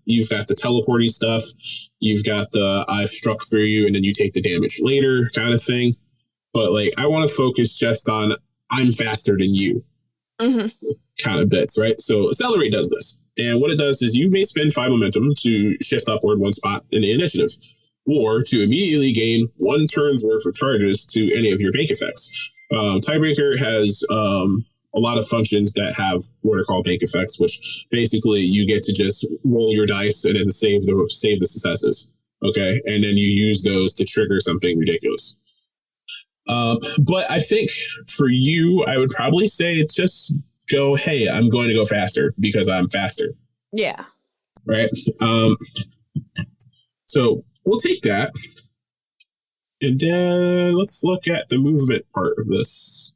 S3: you've got the teleporting stuff, you've got the I've struck through you and then you take the damage later kind of thing. But like I want to focus just on I'm faster than you kind of bits, right? So Accelerate does this. And what it does is you may spend 5 momentum to shift upward 1 spot in the initiative, or to immediately gain 1 turn's worth of charges to any of your bank effects. Tiebreaker has a lot of functions that have what are called bank effects, which basically you get to just roll your dice and then save the successes. Okay. And then you use those to trigger something ridiculous. But I think for you, I would probably say just go, hey, I'm going to go faster because I'm faster.
S2: Yeah.
S3: Right. So we'll take that. And then let's look at the movement part of this.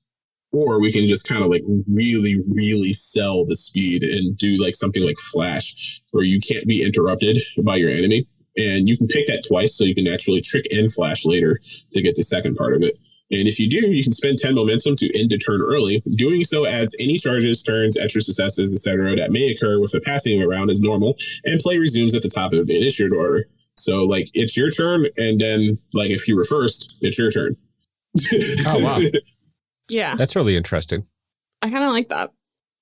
S3: Or we can just kind of like really, really sell the speed and do like something like Flash, where you can't be interrupted by your enemy. And you can pick that twice, so you can actually trick and Flash later to get the second part of it. And if you do, you can spend 10 momentum to end a turn early. Doing so adds any charges, turns, extra successes, etc. that may occur with the passing of a round as normal, and play resumes at the top of the initiative order. So, like, it's your turn, and then, like, if you were first, it's your turn.
S1: Oh, wow.
S2: Yeah.
S1: That's really interesting.
S2: I kind of like that.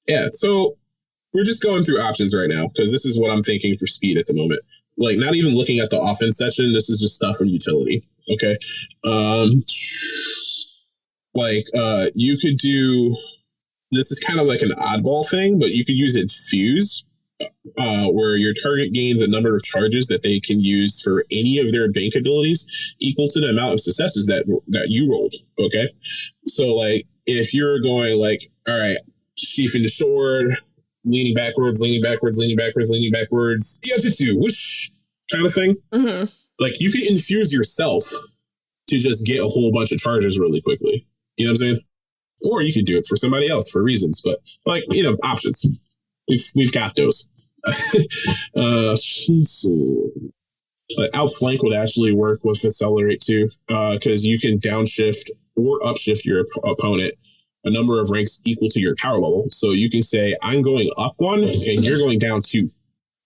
S3: Yeah, so we're just going through options right now, because this is what I'm thinking for speed at the moment. Like, not even looking at the offense section, this is just stuff from utility. Okay. You could do, this is kind of like an oddball thing, but you could use Infuse, where your target gains a number of charges that they can use for any of their bank abilities equal to the amount of successes that you rolled. Okay. So, like, if you're going like, all right, sheathing the sword, leaning backwards, you have to do whoosh kind of thing.
S2: Mm-hmm.
S3: Like, you can infuse yourself to just get a whole bunch of charges really quickly. You know what I'm saying? Or you could do it for somebody else for reasons, but like, you know, options. We've got those. Outflank would actually work with Accelerate too, because you can downshift or upshift your opponent a number of ranks equal to your power level. So you can say, I'm going up 1 and you're going down 2.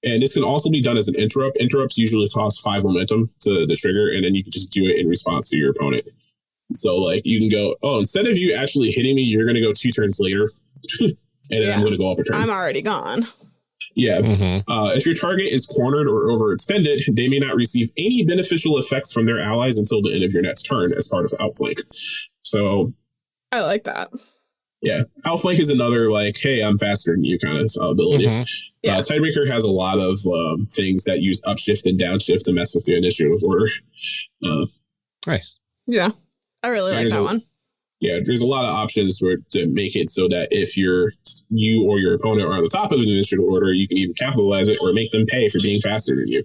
S3: And this can also be done as an interrupt. Interrupts usually cost 5 momentum to the trigger, and then you can just do it in response to your opponent. So, like, you can go, oh, instead of you actually hitting me, you're going to go 2 turns later, and then I'm going to go up a turn.
S2: I'm already gone.
S3: Yeah. Mm-hmm. If your target is cornered or overextended, they may not receive any beneficial effects from their allies until the end of your next turn as part of Outflank. So,
S2: I like that.
S3: Yeah. Outflank is another, like, hey, I'm faster than you kind of ability. Mm-hmm. Yeah. Tiebreaker has a lot of things that use upshift and downshift to mess with the initiative order.
S1: Nice.
S2: Yeah. I really like that one.
S3: Yeah, there's a lot of options to make it so that if you or your opponent are on the top of the initiative order, you can even capitalize it or make them pay for being faster than you.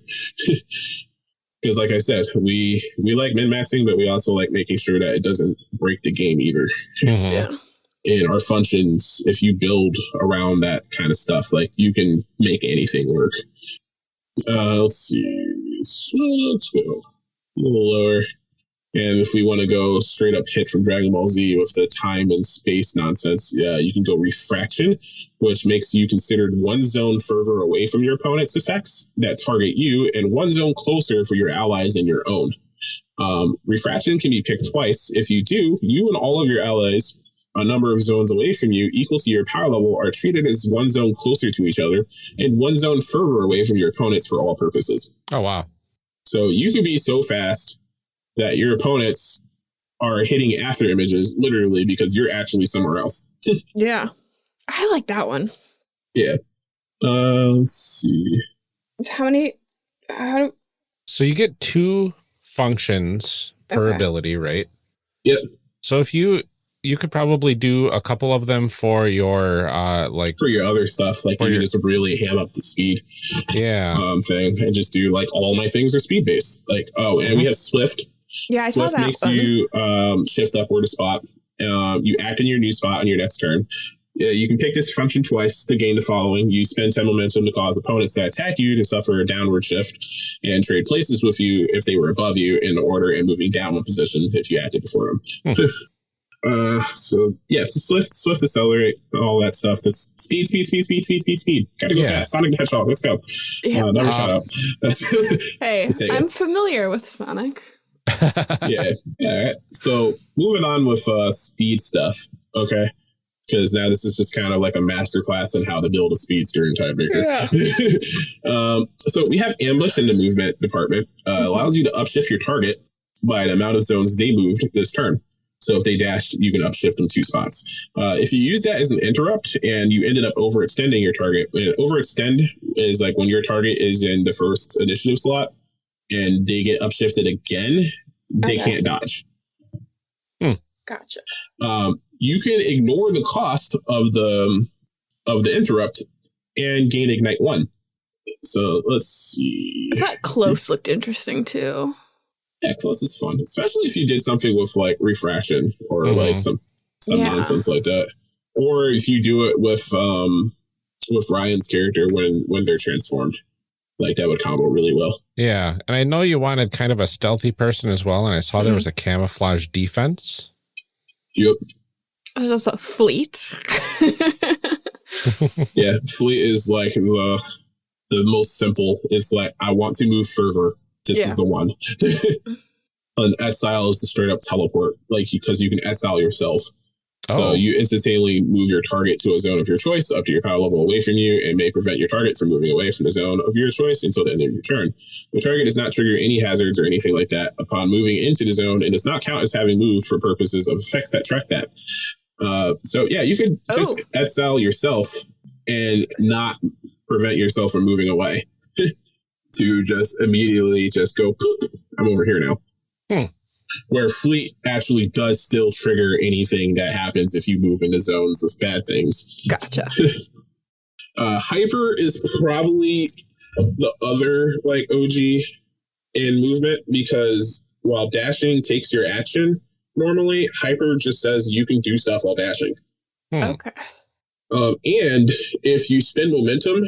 S3: Because, like I said, we like min-maxing, but we also like making sure that it doesn't break the game either.
S1: Mm-hmm.
S2: Yeah.
S3: In our functions, if you build around that kind of stuff, like, you can make anything work. Let's see. So let's go a little lower. And if we want to go straight up hit from Dragon Ball Z with the time and space nonsense, you can go Refraction, which makes you considered 1 zone further away from your opponent's effects that target you and 1 zone closer for your allies and your own. Refraction can be picked twice. If you do, you and all of your allies a number of zones away from you equal to your power level are treated as 1 zone closer to each other and 1 zone further away from your opponents for all purposes.
S1: Oh, wow.
S3: So you could be so fast that your opponents are hitting after images, literally, because you're actually somewhere else.
S2: Yeah. I like that one.
S3: Yeah. Let's see.
S1: So you get 2 functions per ability, right?
S3: Yep.
S1: So if you could probably do a couple of them for your for your
S3: other stuff, like you can just really ham up the speed thing and just do like all my things are speed based. Like, and we have Swift.
S2: Yeah, I saw that.
S3: Swift makes you shift upward a spot. You act in your new spot on your next turn. You can pick this function twice to gain the following. You spend 10 momentum to cause opponents that attack you to suffer a downward shift and trade places with you if they were above you in order and moving down 1 position if you acted before them. Swift, accelerate, all that stuff. That's speed. Gotta go fast. Sonic the Hedgehog, let's go.
S2: Yeah.
S3: Never shut up.
S2: Hey, I'm familiar with Sonic.
S3: Yeah. All right. So moving on with speed stuff. Okay. Because now this is just kind of like a masterclass on how to build a speedster in Tiebreaker. Yeah. So we have Ambush in the movement department. Allows you to upshift your target by the amount of zones they moved this turn. So if they dash, you can upshift them 2 spots. If you use that as an interrupt and you ended up overextending your target, overextend is like when your target is in the first initiative slot and they get upshifted again, they can't dodge.
S2: Gotcha.
S3: You can ignore the cost of the interrupt and gain Ignite 1. So let's see.
S2: I thought close looked interesting too.
S3: Yeah, close is fun, especially if you did something with like refraction or like some nonsense like that, or if you do it with Ryan's character when they're transformed, like that would combo really well.
S1: Yeah, and I know you wanted kind of a stealthy person as well, and I saw there was a camouflage defense.
S3: Yep.
S2: There's a fleet.
S3: Yeah, fleet is like the most simple. It's like, I want to move further. This is the one. And exile is the straight up teleport, like because you can exile yourself. So you instantaneously move your target to a zone of your choice up to your power level away from you and may prevent your target from moving away from the zone of your choice until the end of your turn. The target does not trigger any hazards or anything like that upon moving into the zone and does not count as having moved for purposes of effects that track that. So yeah, you could just exile yourself and not prevent yourself from moving away to just immediately just go, poop, I'm over here now. Where fleet actually does still trigger anything that happens if you move into zones of bad things.
S2: Gotcha.
S3: Hyper is probably the other like OG in movement, because while dashing takes your action, normally Hyper just says you can do stuff while dashing.
S2: Okay.
S3: And if you spend momentum,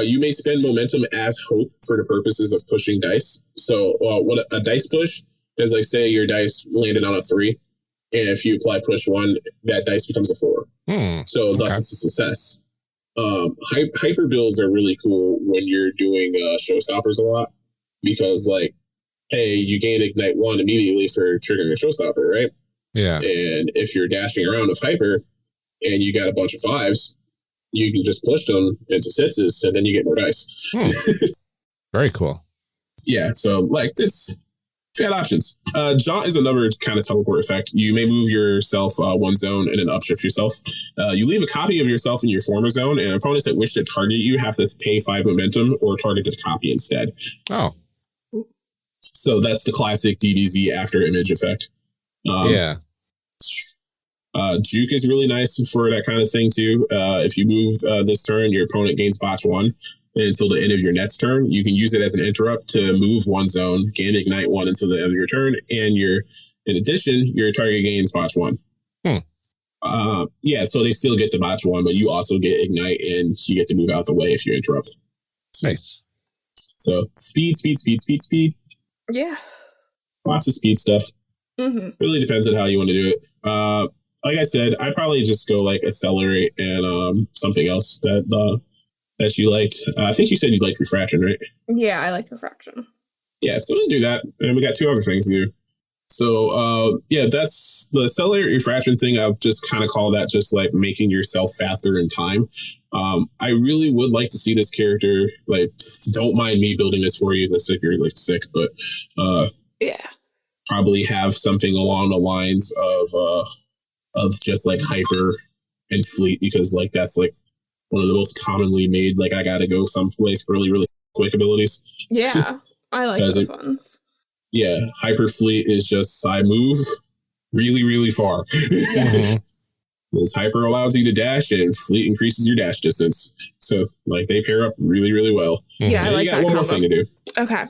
S3: you may spend momentum as hope for the purposes of pushing dice. So what a dice push is, like, say your dice landed on a 3, and if you apply push 1, that dice becomes a 4. So thus it's a success. Hyper builds are really cool when you're doing showstoppers a lot, because, like, hey, you gain Ignite 1 immediately for triggering a showstopper, right?
S1: Yeah.
S3: And if you're dashing around with Hyper and you got a bunch of 5s, you can just push them into 6s, and then you get more dice.
S1: Very cool.
S3: Yeah, so, like, it's got options. Jaunt is another kind of teleport effect. You may move yourself 1 zone and then upshift yourself. You leave a copy of yourself in your former zone, and opponents that wish to target you have to pay 5 momentum or target the copy instead.
S1: Oh.
S3: So that's the classic DBZ after image effect.
S1: Yeah.
S3: Juke is really nice for that kind of thing too. If you move this turn, your opponent gains botch 1 until the end of your next turn. You can use it as an interrupt to move 1 zone, gain Ignite 1 until the end of your turn, and in addition, your target gains botch 1. Yeah, so they still get the botch 1, but you also get Ignite, and you get to move out the way if you interrupt.
S1: Nice.
S3: So speed.
S2: Yeah.
S3: Lots of speed stuff. Really depends on how you want to do it. Like I said, I'd probably just go like accelerate and something else that you liked. I think you said you liked refraction, right?
S2: Yeah, I like refraction.
S3: Yeah, so we'll do that. And we got 2 other things to do. So, yeah, that's the accelerate refraction thing. I've just kind of call that just like making yourself faster in time. I really would like to see this character, like, don't mind me building this for you. Let's say you're like sick, but
S2: yeah,
S3: probably have something along the lines of just like hyper and fleet, because like that's like one of the most commonly made, like I gotta go someplace really quick abilities.
S2: Yeah, I like those ones.
S3: Yeah, hyper fleet is just side move really far. Because hyper allows you to dash and fleet increases your dash distance. So like they pair up really well.
S2: Yeah,
S3: and
S2: I like
S3: you got
S2: that
S3: one more
S2: combo.
S3: thing to do.
S2: Okay.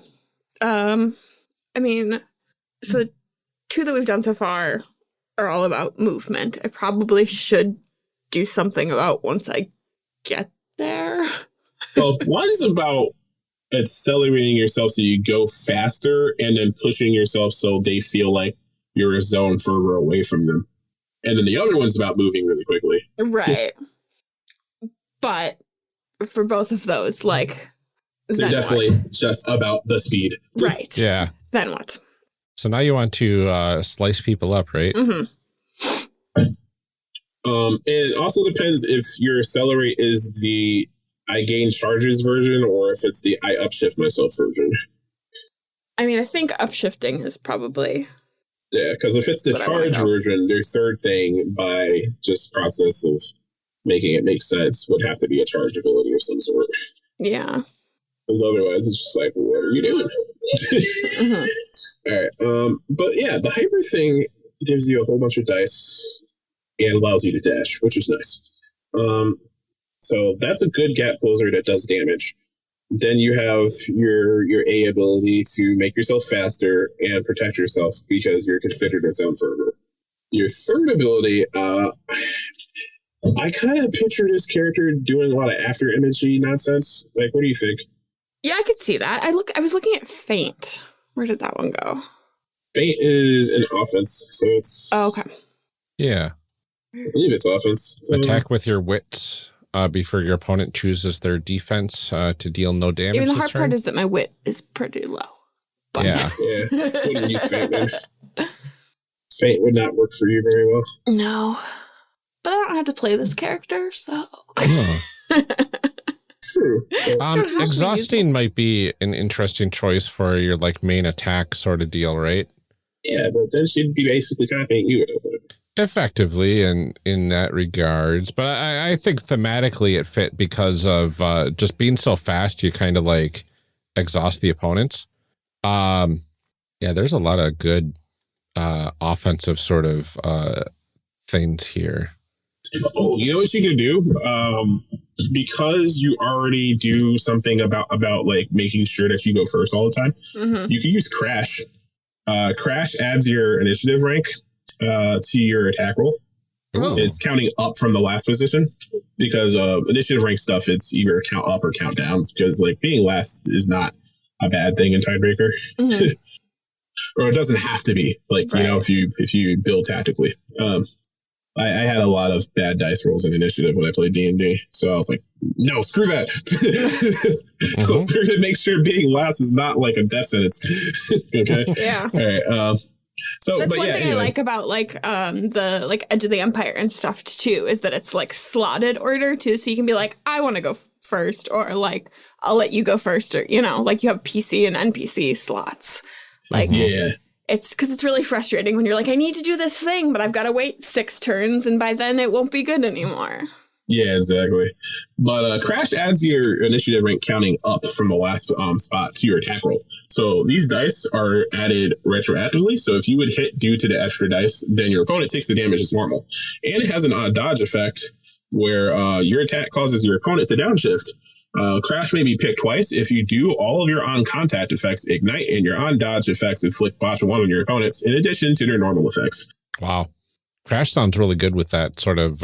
S2: I mean, so the 2 that we've done so far are all about movement. I probably should do something about once I get there.
S3: Well, one's about accelerating yourself so you go faster, and then pushing yourself so they feel like you're a zone further away from them. And then the other one's about moving really quickly.
S2: Right. But for both of those, like,
S3: they're definitely just about the speed.
S2: Right.
S1: Yeah.
S2: Then what?
S1: So now you want to slice people up, right?
S3: And it also depends if your accelerate is the I gain charges version or if it's the I upshift myself version.
S2: I mean, I think upshifting is probably
S3: Yeah, because if it's the charge version, their third thing, by just process of making it make sense, would have to be a charge ability of some sort.
S2: Yeah.
S3: Because otherwise, it's just like, what are you doing? All right. But yeah, the hyper thing gives you a whole bunch of dice and allows you to dash, which is nice. So that's a good gap closer that does damage. Then you have your A ability to make yourself faster and protect yourself because you're considered a zone firmer. Your third ability, I kind of picture this character doing a lot of after imagery nonsense. Like, what do you think?
S2: Yeah, I could see that. I was looking at Feint. Where did that one go?
S3: Feint is an offense, so it's...
S2: Oh, okay.
S1: Yeah.
S3: I believe it's offense.
S1: Attack with your wit before your opponent chooses their defense to deal no damage.
S2: Even the hard part is that my wit is pretty low. But
S1: Yeah.
S3: Wouldn't use Feint then. Feint would not work for you very well.
S2: No. But I don't have to play this character, so...
S3: True.
S1: Exhausting might be an interesting choice for your like main attack sort of deal, right?
S3: Yeah, but then she'd be basically copying you.
S1: Effectively in that regards. But I think thematically it fit because of just being so fast, you kind of like exhaust the opponents. Yeah, there's a lot of good offensive sort of things here.
S3: Oh, you know what you could do? Because you already do something about like making sure that you go first all the time, you can use Crash. Crash adds your initiative rank to your attack roll. Ooh. It's counting up from the last position because initiative rank stuff, it's either count up or count down because like being last is not a bad thing in Tiebreaker. Or it doesn't have to be, like, right. You know, if you build tactically. I had a lot of bad dice rolls in initiative when I played D&D, so I was like, no, screw that. Make sure being last is not like a death sentence. Okay?
S2: Yeah.
S3: All right. So
S2: that's one thing
S3: anyway.
S2: I like about like the like Edge of the Empire and stuff too, is that it's like slotted order too, so you can be like, I want to go first, or like I'll let you go first, or you know, like you have PC and NPC slots. Like it's because it's really frustrating when you're like, I need to do this thing, but I've got to wait 6 turns, and by then it won't be good anymore. Yeah,
S3: exactly. But Crash adds your initiative rank counting up from the last spot to your attack roll. So these dice are added retroactively. So if you would hit due to the extra dice, then your opponent takes the damage as normal. And it has an odd dodge effect where your attack causes your opponent to downshift. Crash may be picked twice. If you do, all of your on-contact effects ignite, and your on-dodge effects inflict botch 1 on your opponents, in addition to their normal effects.
S1: Wow. Crash sounds really good with that sort of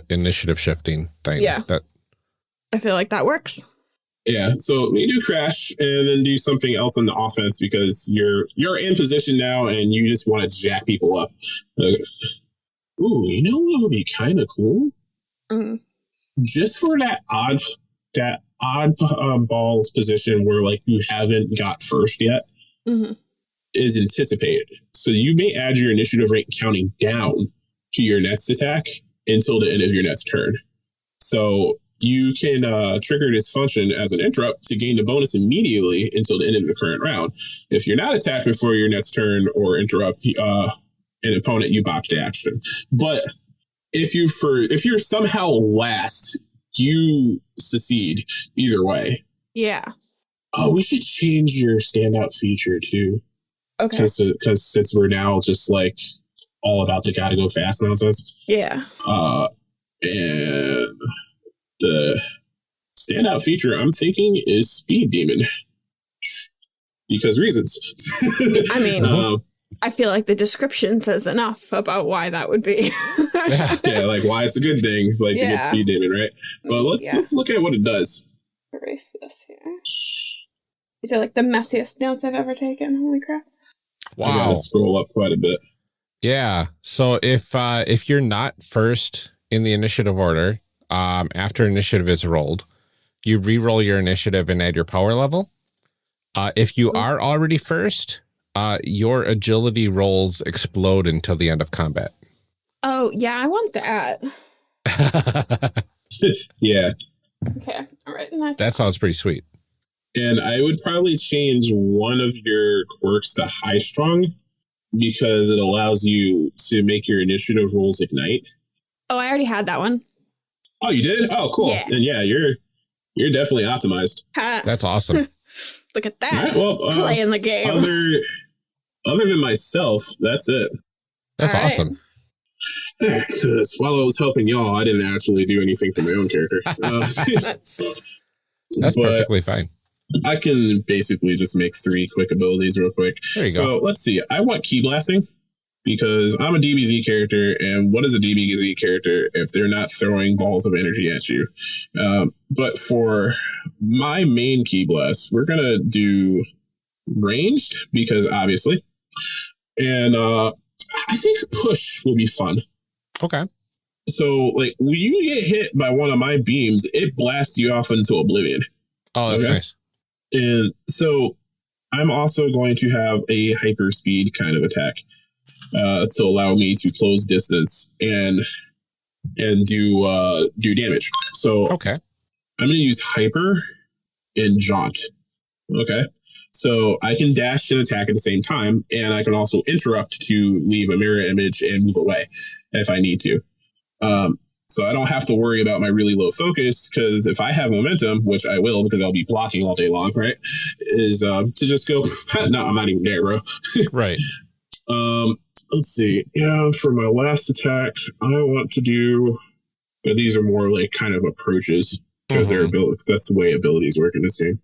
S1: initiative shifting thing.
S2: Yeah. I feel like that works.
S3: Yeah, so we do Crash and then do something else on the offense because you're in position now and you just want to jack people up. Ooh, you know what would be kind of cool? Just for that odd balls position where like you haven't got first yet is anticipated. So you may add your initiative rank counting down to your next attack until the end of your next turn. So you can trigger this function as an interrupt to gain the bonus immediately until the end of the current round. If you're not attacked before your next turn or interrupt an opponent, you botch the action. But if you're somehow last, you succeed either way.
S2: Yeah.
S3: Oh, we should change your standout feature too. Okay. Because since we're now just like all about the gotta go fast nonsense.
S2: Yeah.
S3: And the standout feature I'm thinking is Speed Demon. Because reasons.
S2: I mean, I feel like the description says enough about why that would be.
S3: Yeah, like why it's a good thing, like to get Speed Demon, right? Well, let's look at what it does.
S2: Erase this here. These are like the messiest notes I've ever taken. Holy crap!
S1: Wow.
S3: I gotta scroll up quite a bit.
S1: Yeah. So if you're not first in the initiative order, after initiative is rolled, you re-roll your initiative and add your power level. If you are already first, your agility rolls explode until the end of combat.
S2: Oh, yeah, I want that.
S3: Yeah.
S2: Okay, I'm writing that down.
S1: That sounds pretty sweet.
S3: And I would probably change one of your quirks to high strung because it allows you to make your initiative rolls ignite.
S2: Oh, I already had that one.
S3: Oh, you did? Oh, cool.
S2: Yeah.
S3: And yeah, you're definitely optimized.
S2: Ha.
S1: That's awesome.
S2: Look at that.
S3: All right, well,
S2: playing the game.
S3: Other than myself, that's it.
S1: That's
S2: All right.
S1: awesome.
S3: Because while I was helping y'all, I didn't actually do anything for my own character.
S1: That's
S3: but
S1: perfectly fine.
S3: I can basically just make 3 quick abilities real quick.
S1: There you go.
S3: So let's see. I want key blasting because I'm a DBZ character, and what is a DBZ character if they're not throwing balls of energy at you? But for my main key blast, we're going to do ranged because obviously. And I think push will be fun.
S1: Okay.
S3: So, like, when you get hit by one of my beams, it blasts you off into oblivion.
S1: Oh, that's nice.
S3: And so I'm also going to have a hyper speed kind of attack to allow me to close distance and do damage. So
S1: Okay.
S3: I'm going to use hyper and jaunt. Okay. So I can dash and attack at the same time, and I can also interrupt to leave a mirror image and move away if I need to. So I don't have to worry about my really low focus, because if I have momentum, which I will because I'll be blocking all day long, right, is to just go, no, I'm not even there, bro.
S1: Right.
S3: Let's see. Yeah, for my last attack, I want to do, but these are more like kind of approaches because that's the way abilities work in this game.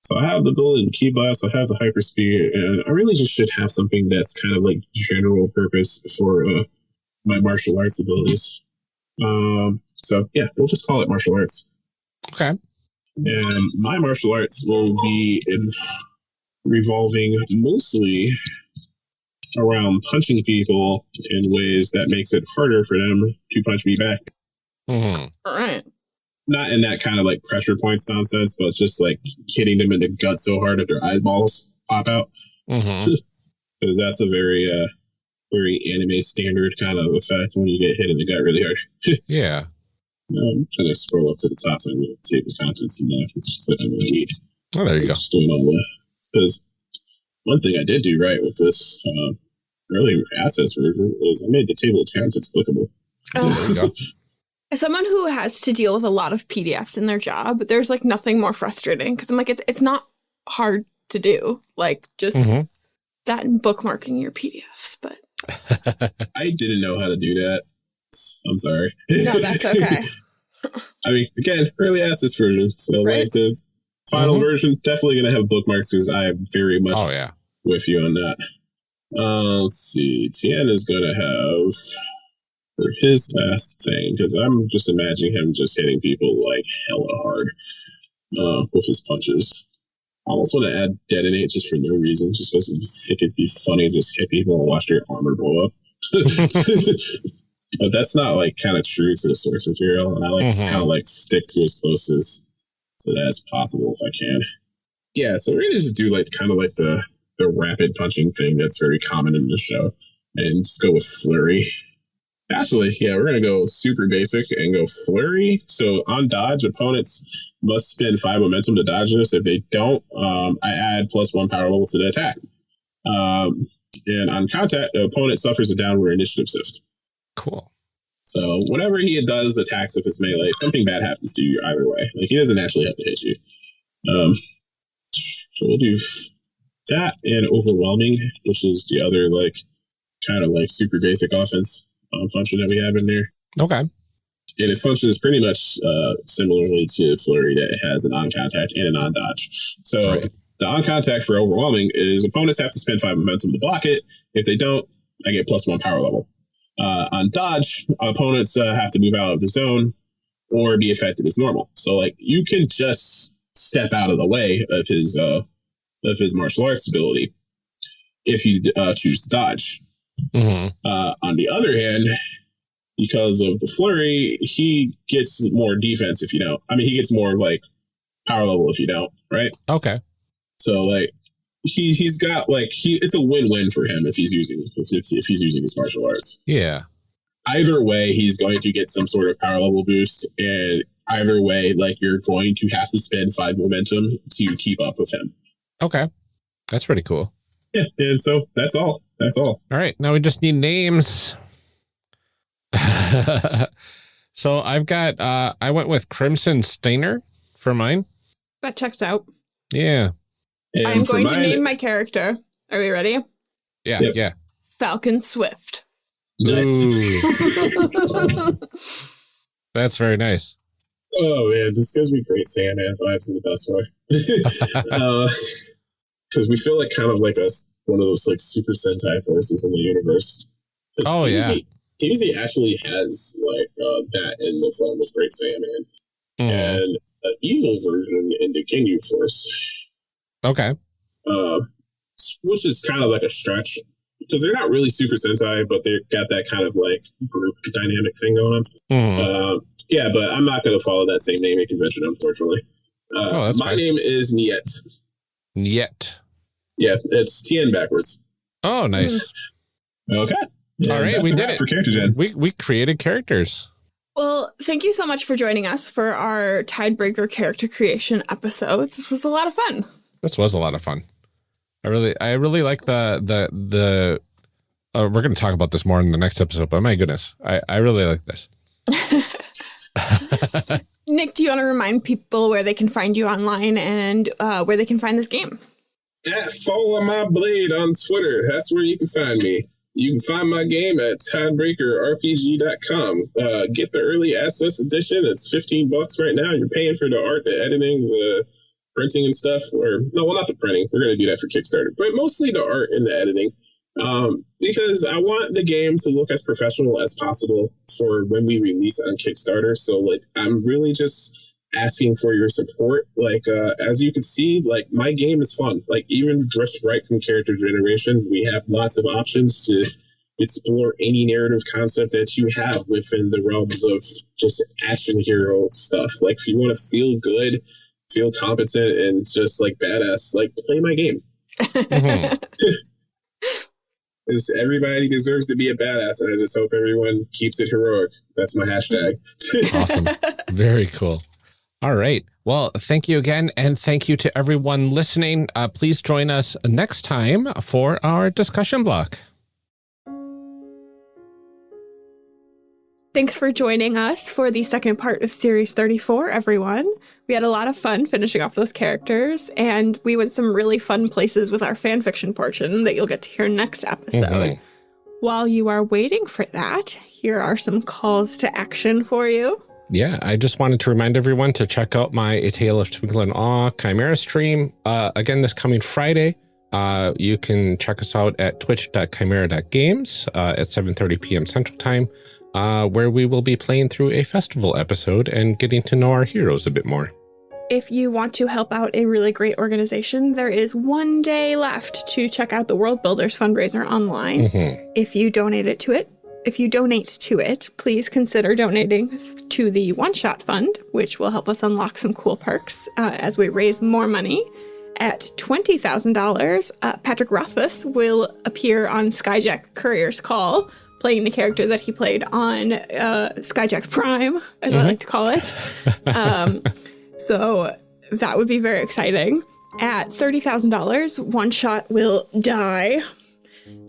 S3: So I have the ability to key blast, I have the hyper speed, and I really just should have something that's kind of like general purpose for my martial arts abilities. So yeah, we'll just call it martial arts.
S1: Okay.
S3: And my martial arts will be revolving mostly around punching people in ways that makes it harder for them to punch me back.
S2: All right.
S3: Not in that kind of like pressure points nonsense, but just like hitting them in the gut so hard that their eyeballs pop out. Because that's a very anime standard kind of effect when you get hit in the gut really hard.
S1: Yeah.
S3: I'm trying to scroll up to the top so I can take the contents in there. It's just what I really need.
S1: Oh, there you go.
S3: Just doing all that. Because one thing I did do right with this early assets version is I made the table of contents clickable.
S1: There you go.
S2: As someone who has to deal with a lot of PDFs in their job, there's like nothing more frustrating because I'm like, it's not hard to do. Like just that and bookmarking your PDFs, but
S3: I didn't know how to do that. I'm sorry.
S2: No, that's okay.
S3: I mean, again, early access version. So like the final version, definitely going to have bookmarks because I am very much with you on that. Let's see. Tien is going to have for his last thing, because I'm just imagining him just hitting people like hella hard with his punches. I almost want to add detonate just for no reason, just because I think it'd be funny to just hit people and watch their armor blow up. But that's not like kind of true to the source material, and I like kind of like stick to as close as to that as possible if I can. Yeah, so we're gonna just do like kind of like the rapid punching thing that's very common in the show, and just go with flurry. Actually, yeah, we're going to go super basic and go flurry. So on dodge, opponents must spend 5 momentum to dodge this. If they don't, I add +1 power level to the attack. And on contact, the opponent suffers a downward initiative shift.
S1: Cool.
S3: So whenever he does attacks with his melee, something bad happens to you either way. Like he doesn't actually have to hit you. So we'll do that and overwhelming, which is the other like kind of like super basic offense function that we have in there.
S1: Okay.
S3: And it functions pretty much similarly to Flurry, that it has an on-contact and an on-dodge. So the on-contact for overwhelming is opponents have to spend 5 momentum to block it. If they don't, I get +1 power level. On dodge, opponents have to move out of the zone or be affected as normal. So like you can just step out of the way of his martial arts ability if you choose to dodge. On the other hand, because of the flurry, he gets more defense if you don't. I mean, he gets more like power level if you don't, right?
S1: Okay.
S3: So like he's got like it's a win-win for him if he's using his martial arts.
S1: Yeah.
S3: Either way, he's going to get some sort of power level boost, and either way, like you're going to have to spend 5 momentum to keep up with him.
S1: Okay, that's pretty cool.
S3: Yeah, and so that's all.
S1: All right, now we just need names. So I've got, I went with Crimson Stainer for mine.
S2: That checks out.
S1: Yeah.
S3: And
S2: I'm
S3: for
S2: going to
S3: mine,
S2: name my character. Are we ready?
S1: Yeah,
S3: Yep.
S1: yeah.
S2: Falcon Swift.
S3: Nice.
S1: Ooh, that's very nice.
S3: Oh man, this gives me great Sandman vibes in the best way. Because we feel like kind of like one of those like Super Sentai forces in the universe.
S1: Oh yeah.
S3: DBZ actually has like that in the form of Great Sandman and an evil version in the Ginyu Force.
S1: Okay.
S3: Which is kind of like a stretch because they're not really Super Sentai, but they've got that kind of like group dynamic thing going on. Yeah, but I'm not going to follow that same naming convention, unfortunately. My
S1: fine.
S3: name is Niet.
S1: Niet.
S3: Yeah, it's TN backwards.
S1: Oh, nice.
S3: Okay. Yeah,
S1: all right, we did it
S3: for character gen.
S1: We created characters.
S2: Well, thank you so much for joining us for our Tidebreaker character creation episodes. This was a lot of fun.
S1: This was a lot of fun. I really like the we're going to talk about this more in the next episode, but my goodness, I really like this.
S2: Nick, do you want to remind people where they can find you online and where they can find this game?
S3: Follow my blade on Twitter. That's where you can find me. You can find my game at tidebreakerrpg.com. Get the early access edition. It's $15 right now. You're paying for the art, the editing, the printing and stuff. No, not the printing. We're going to do that for Kickstarter. But mostly the art and the editing. Because I want the game to look as professional as possible for when we release on Kickstarter. So, like, I'm really just asking for your support. Like, as you can see, like, my game is fun. Like, even just right from character generation, we have lots of options to explore any narrative concept that you have within the realms of just action hero stuff. Like, if you want to feel good, feel competent, and just, like, badass, like, play my game. Because everybody deserves to be a badass, and I just hope everyone keeps it heroic. That's my hashtag.
S1: Awesome. Very cool. All right. Well, thank you again. And thank you to everyone listening. Please join us next time for our discussion block.
S2: Thanks for joining us for the second part of Series 34, everyone. We had a lot of fun finishing off those characters, and we went some really fun places with our fanfiction portion that you'll get to hear next episode. While you are waiting for that, here are some calls to action for you.
S1: Yeah, I just wanted to remind everyone to check out my A Tale of Twinkle and Awe Chimera stream. Again, this coming Friday. You can check us out at twitch.chimera.games at 7:30 p.m. Central Time, where we will be playing through a festival episode and getting to know our heroes a bit more.
S2: If you want to help out a really great organization, there is 1 day left to check out the World Builders Fundraiser online. If you donate to it, please consider donating to the One Shot Fund, which will help us unlock some cool perks as we raise more money. At $20,000, Patrick Rothfuss will appear on Skyjack Courier's Call, playing the character that he played on Skyjack's Prime, as I like to call it. So that would be very exciting. At $30,000, One Shot will die.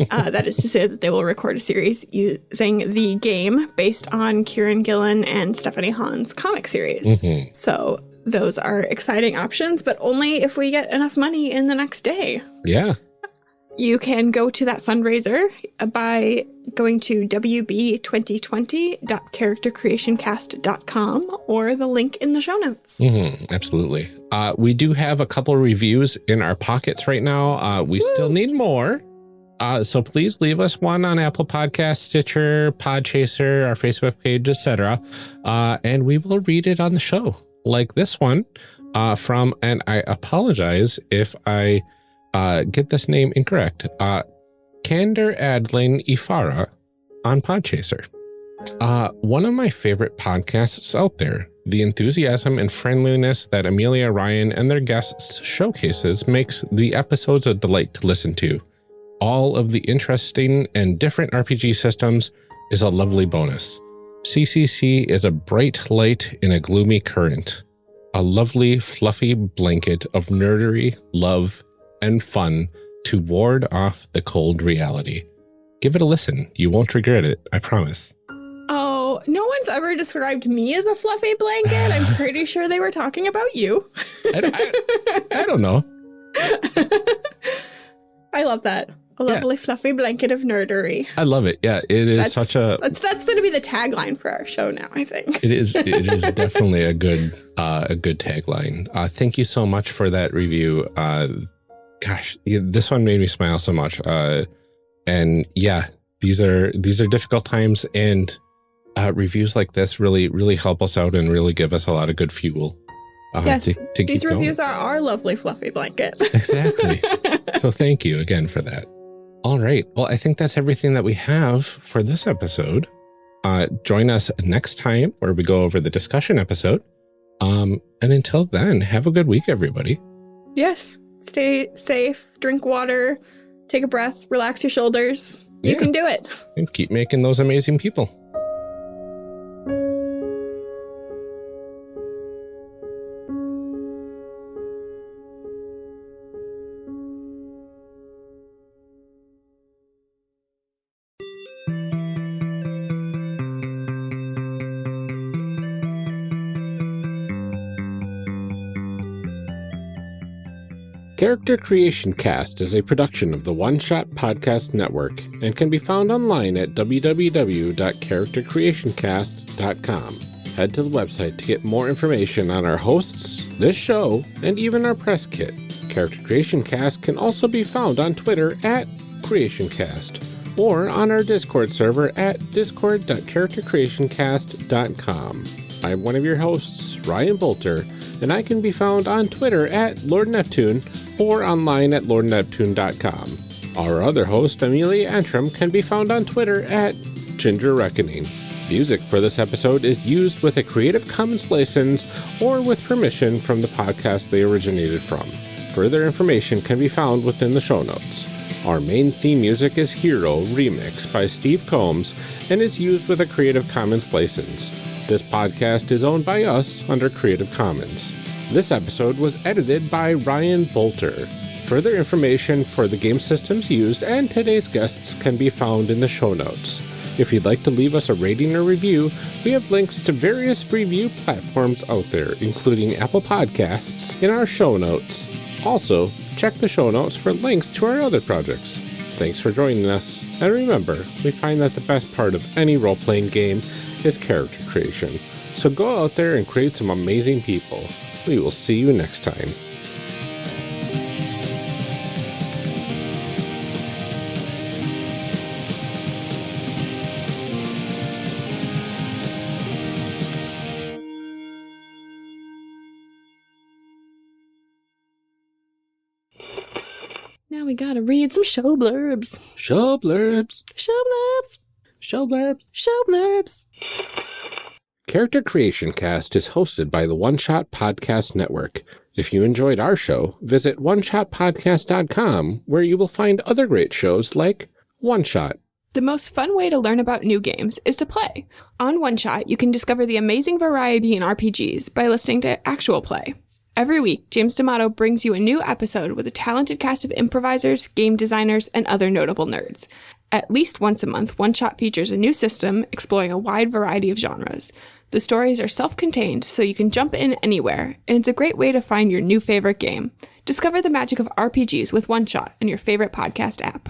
S2: That is to say that they will record a series using the game based on Kieran Gillen and Stephanie Hahn's comic series. So those are exciting options, but only if we get enough money in the next day.
S1: Yeah.
S2: You can go to that fundraiser by going to wb2020.charactercreationcast.com or the link in the show notes.
S1: Absolutely. We do have a couple reviews in our pockets right now. We still need more. So please leave us one on Apple Podcasts, Stitcher, Podchaser, our Facebook page, etc. And we will read it on the show. Like this one from, and I apologize if I get this name incorrect, Kander Adlin Ifara on Podchaser. One of my favorite podcasts out there. The enthusiasm and friendliness that Amelia, Ryan, and their guests showcases makes the episodes a delight to listen to. All of the interesting and different RPG systems is a lovely bonus. CCC is a bright light in a gloomy current, a lovely, fluffy blanket of nerdery, love, and fun to ward off the cold reality. Give it a listen. You won't regret it. I promise.
S2: Oh, no one's ever described me as a fluffy blanket. I'm pretty sure they were talking about you.
S1: I don't know.
S2: I love that. A lovely fluffy blanket of nerdery.
S1: I love it. Yeah, it is
S2: That's going to be the tagline for our show now, I think.
S1: It is definitely a good tagline. Thank you so much for that review. Gosh, this one made me smile so much. And yeah, these are difficult times, and reviews like this really help us out and really give us a lot of good fuel.
S2: Yes,
S1: to
S2: these
S1: keep
S2: reviews
S1: going.
S2: are our lovely fluffy blanket.
S1: Exactly. So thank you again for that. All right. Well, I think that's everything that we have for this episode. Join us next time where we go over the discussion episode. And until then, have a good week, everybody.
S2: Yes. Stay safe, drink water, take a breath, relax your shoulders. You can do it.
S1: And keep making those amazing people. Character Creation Cast is a production of the One Shot Podcast Network and can be found online at www.charactercreationcast.com. Head to the website to get more information on our hosts, this show, and even our press kit. Character Creation Cast can also be found on Twitter at CreationCast or on our Discord server at discord.charactercreationcast.com. I'm one of your hosts, Ryan Bolter, and I can be found on Twitter at Lord Neptune or online at lordneptune.com. Our other host, Amelia Antrim, can be found on Twitter at Ginger Reckoning. Music for this episode is used with a Creative Commons license or with permission from the podcast they originated from. Further information can be found within the show notes. Our main theme music is Hero Remix by Steve Combs and is used with a Creative Commons license. This podcast is owned by us under Creative Commons. This episode was edited by Ryan Bolter. Further information for the game systems used and today's guests can be found in the show notes. If you'd like to leave us a rating or review, we have links to various review platforms out there, including Apple Podcasts, in our show notes. Also, check the show notes for links to our other projects. Thanks for joining us, and remember, we find that the best part of any role-playing game is character creation. So go out there and create some amazing people. We will see you next time.
S2: Now we gotta read some show blurbs.
S1: Show blurbs.
S2: Show blurbs.
S1: Show blurbs.
S2: Show blurbs.
S1: Character Creation Cast is hosted by the One Shot Podcast Network. If you enjoyed our show, visit oneshotpodcast.com, where you will find other great shows like One Shot.
S2: The most fun way to learn about new games is to play. On One Shot, you can discover the amazing variety in RPGs by listening to actual play. Every week, James D'Amato brings you a new episode with a talented cast of improvisers, game designers, and other notable nerds. At least once a month, One Shot features a new system exploring a wide variety of genres. The stories are self-contained, so you can jump in anywhere, and it's a great way to find your new favorite game. Discover the magic of RPGs with One Shot in your favorite podcast app.